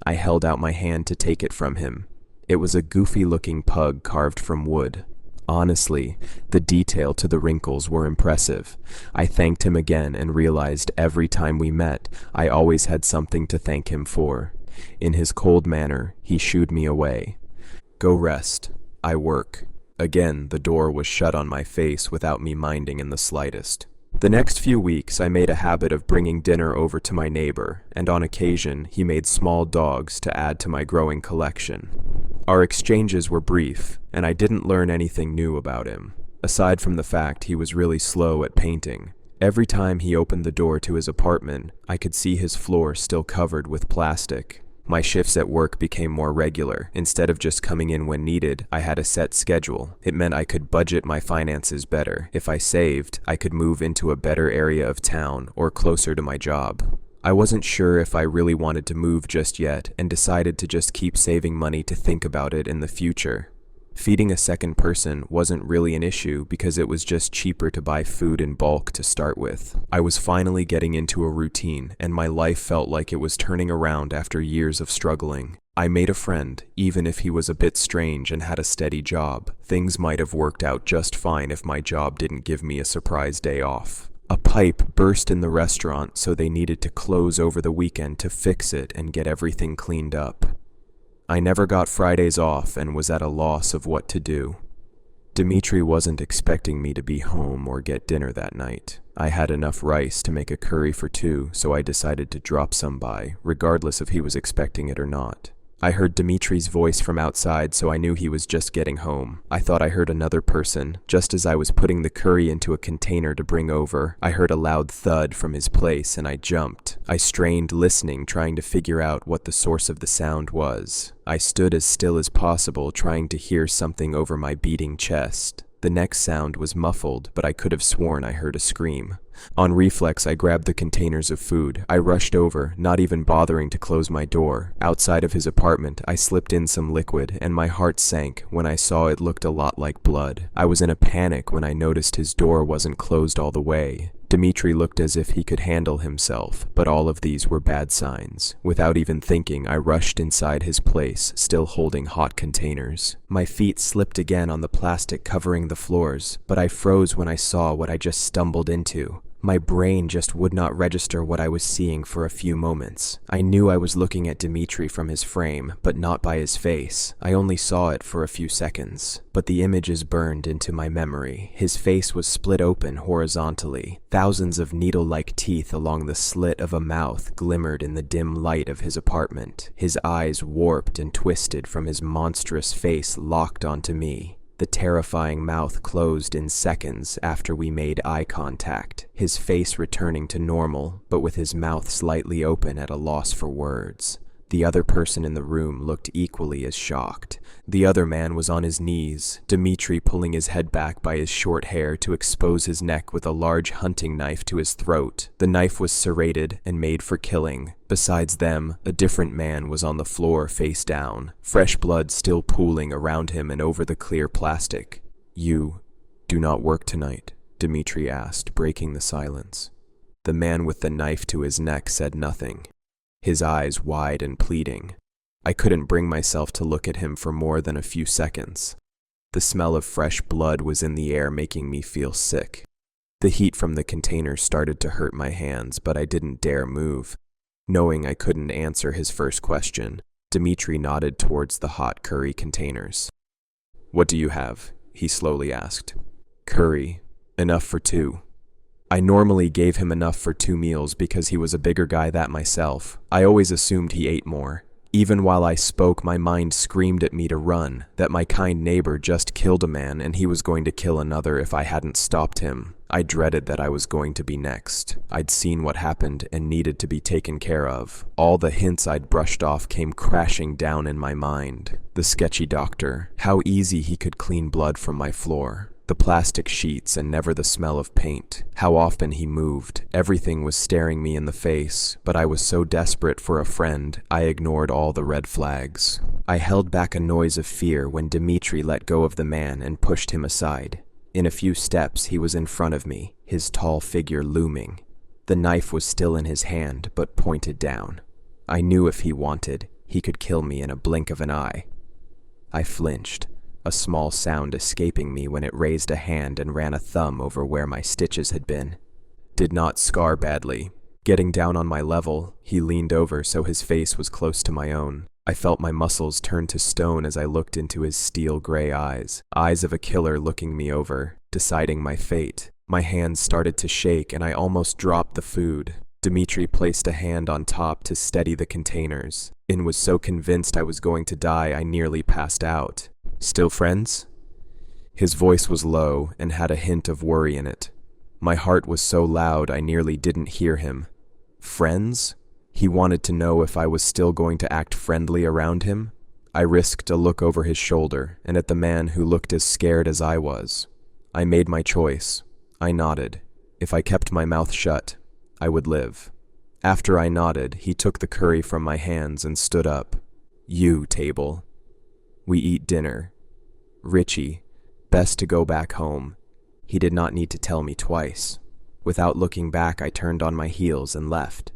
Speaker 1: I held out my hand to take it from him. It was a goofy-looking pug carved from wood. Honestly, the detail to the wrinkles were impressive. I thanked him again and realized every time we met, I always had something to thank him for. In his cold manner, he shooed me away. Go rest. I work. Again, the door was shut on my face without me minding in the slightest. The next few weeks, I made a habit of bringing dinner over to my neighbor, and on occasion, he made small dogs to add to my growing collection. Our exchanges were brief, and I didn't learn anything new about him, aside from the fact he was really slow at painting. Every time he opened the door to his apartment, I could see his floor still covered with plastic. My shifts at work became more regular. Instead of just coming in when needed, I had a set schedule. It meant I could budget my finances better. If I saved, I could move into a better area of town or closer to my job. I wasn't sure if I really wanted to move just yet and decided to just keep saving money to think about it in the future. Feeding a second person wasn't really an issue because it was just cheaper to buy food in bulk to start with. I was finally getting into a routine, and my life felt like it was turning around after years of struggling. I made a friend, even if he was a bit strange and had a steady job. Things might have worked out just fine if my job didn't give me a surprise day off. A pipe burst in the restaurant, so they needed to close over the weekend to fix it and get everything cleaned up. I never got Fridays off and was at a loss of what to do. Dmitri wasn't expecting me to be home or get dinner that night. I had enough rice to make a curry for two, so I decided to drop some by, regardless if he was expecting it or not. I heard Dmitri's voice from outside, so I knew he was just getting home. I thought I heard another person. Just as I was putting the curry into a container to bring over, I heard a loud thud from his place and I jumped. I strained listening, trying to figure out what the source of the sound was. I stood as still as possible, trying to hear something over my beating chest. The next sound was muffled, but I could have sworn I heard a scream. On reflex, I grabbed the containers of food. I rushed over, not even bothering to close my door. Outside of his apartment, I slipped in some liquid, and my heart sank when I saw it looked a lot like blood. I was in a panic when I noticed his door wasn't closed all the way. Dmitri looked as if he could handle himself, but all of these were bad signs. Without even thinking, I rushed inside his place, still holding hot containers. My feet slipped again on the plastic covering the floors, but I froze when I saw what I just stumbled into. My brain just would not register what I was seeing for a few moments. I knew I was looking at Dmitri from his frame, but not by his face. I only saw it for a few seconds. But the images burned into my memory. His face was split open horizontally. Thousands of needle-like teeth along the slit of a mouth glimmered in the dim light of his apartment. His eyes warped and twisted from his monstrous face locked onto me. The terrifying mouth closed in seconds after we made eye contact, his face returning to normal, but with his mouth slightly open at a loss for words. The other person in the room looked equally as shocked. The other man was on his knees, Dmitri pulling his head back by his short hair to expose his neck with a large hunting knife to his throat. The knife was serrated and made for killing. Besides them, a different man was on the floor face down, fresh blood still pooling around him and over the clear plastic. "You do not work tonight?" Dmitri asked, breaking the silence. The man with the knife to his neck said nothing, his eyes wide and pleading. I couldn't bring myself to look at him for more than a few seconds. The smell of fresh blood was in the air, making me feel sick. The heat from the container started to hurt my hands, but I didn't dare move. Knowing I couldn't answer his first question, Dmitri nodded towards the hot curry containers. "What do you have?" he slowly asked. "Curry. Enough for 2. I normally gave him enough for 2 meals because he was a bigger guy than myself. I always assumed he ate more. Even while I spoke, my mind screamed at me to run, that my kind neighbor just killed a man and he was going to kill another if I hadn't stopped him. I dreaded that I was going to be next. I'd seen what happened and needed to be taken care of. All the hints I'd brushed off came crashing down in my mind. The sketchy doctor, how easy he could clean blood from my floor. The plastic sheets and never the smell of paint. How often he moved. Everything was staring me in the face, but I was so desperate for a friend, I ignored all the red flags. I held back a noise of fear when Dmitri let go of the man and pushed him aside. In a few steps, he was in front of me, his tall figure looming. The knife was still in his hand, but pointed down. I knew if he wanted, he could kill me in a blink of an eye. I flinched, a small sound escaping me when it raised a hand and ran a thumb over where my stitches had been. Did not scar badly. Getting down on my level, he leaned over so his face was close to my own. I felt my muscles turn to stone as I looked into his steel-gray eyes, eyes of a killer looking me over, deciding my fate. My hands started to shake and I almost dropped the food. Dmitri placed a hand on top to steady the containers, and was so convinced I was going to die I nearly passed out. "Still friends?" His voice was low and had a hint of worry in it. My heart was so loud I nearly didn't hear him. Friends? He wanted to know if I was still going to act friendly around him? I risked a look over his shoulder and at the man who looked as scared as I was. I made my choice. I nodded. If I kept my mouth shut, I would live. After I nodded, he took the curry from my hands and stood up. "You, table. We eat dinner. Richie, best to go back home." He did not need to tell me twice. Without looking back, I turned on my heels and left.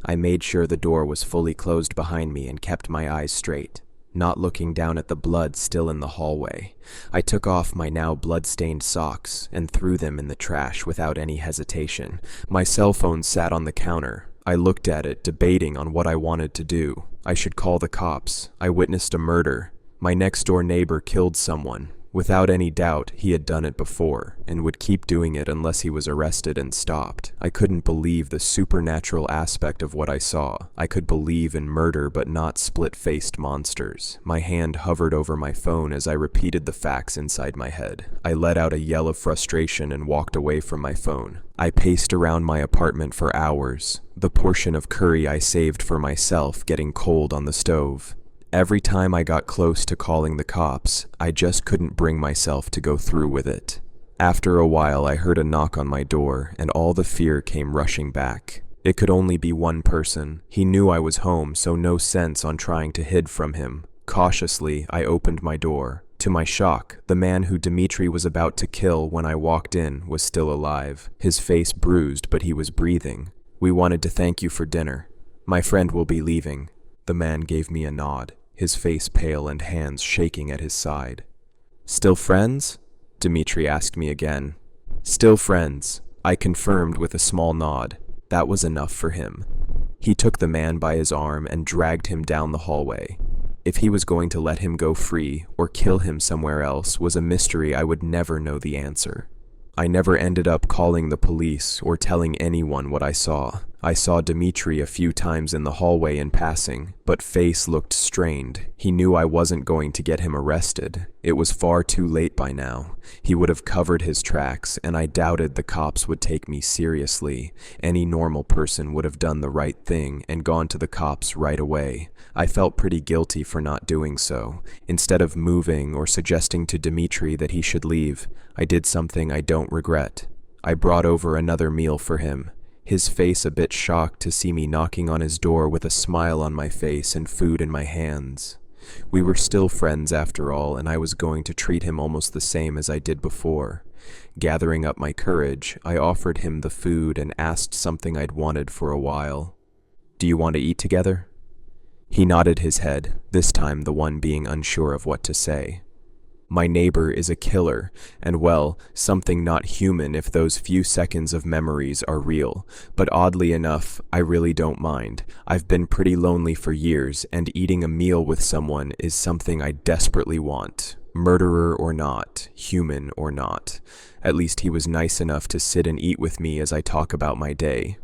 Speaker 1: I made sure the door was fully closed behind me and kept my eyes straight, not looking down at the blood still in the hallway. I took off my now blood-stained socks and threw them in the trash without any hesitation. My cell phone sat on the counter. I looked at it, debating on what I wanted to do. I should call the cops. I witnessed a murder. My next-door neighbor killed someone. Without any doubt, he had done it before, and would keep doing it unless he was arrested and stopped. I couldn't believe the supernatural aspect of what I saw. I could believe in murder but not split-faced monsters. My hand hovered over my phone as I repeated the facts inside my head. I let out a yell of frustration and walked away from my phone. I paced around my apartment for hours, the portion of curry I saved for myself getting cold on the stove. Every time I got close to calling the cops, I just couldn't bring myself to go through with it. After a while, I heard a knock on my door, and all the fear came rushing back. It could only be one person. He knew I was home, so no sense on trying to hide from him. Cautiously, I opened my door. To my shock, the man who Dmitri was about to kill when I walked in was still alive. His face bruised, but he was breathing. "We wanted to thank you for dinner. My friend will be leaving." The man gave me a nod, his face pale and hands shaking at his side. "Still friends?" Dmitri asked me again. "Still friends," I confirmed with a small nod. That was enough for him. He took the man by his arm and dragged him down the hallway. If he was going to let him go free or kill him somewhere else was a mystery I would never know the answer. I never ended up calling the police or telling anyone what I saw. I saw Dmitri a few times in the hallway in passing, but face looked strained. He knew I wasn't going to get him arrested. It was far too late by now. He would have covered his tracks, and I doubted the cops would take me seriously. Any normal person would have done the right thing and gone to the cops right away. I felt pretty guilty for not doing so. Instead of moving or suggesting to Dmitri that he should leave, I did something I don't regret. I brought over another meal for him. His face a bit shocked to see me knocking on his door with a smile on my face and food in my hands. We were still friends after all, and I was going to treat him almost the same as I did before. Gathering up my courage, I offered him the food and asked something I'd wanted for a while. "Do you want to eat together?" He nodded his head, this time the one being unsure of what to say. My neighbor is a killer, and well, something not human if those few seconds of memories are real. But oddly enough, I really don't mind. I've been pretty lonely for years, and eating a meal with someone is something I desperately want. Murderer or not, human or not. At least he was nice enough to sit and eat with me as I talk about my day.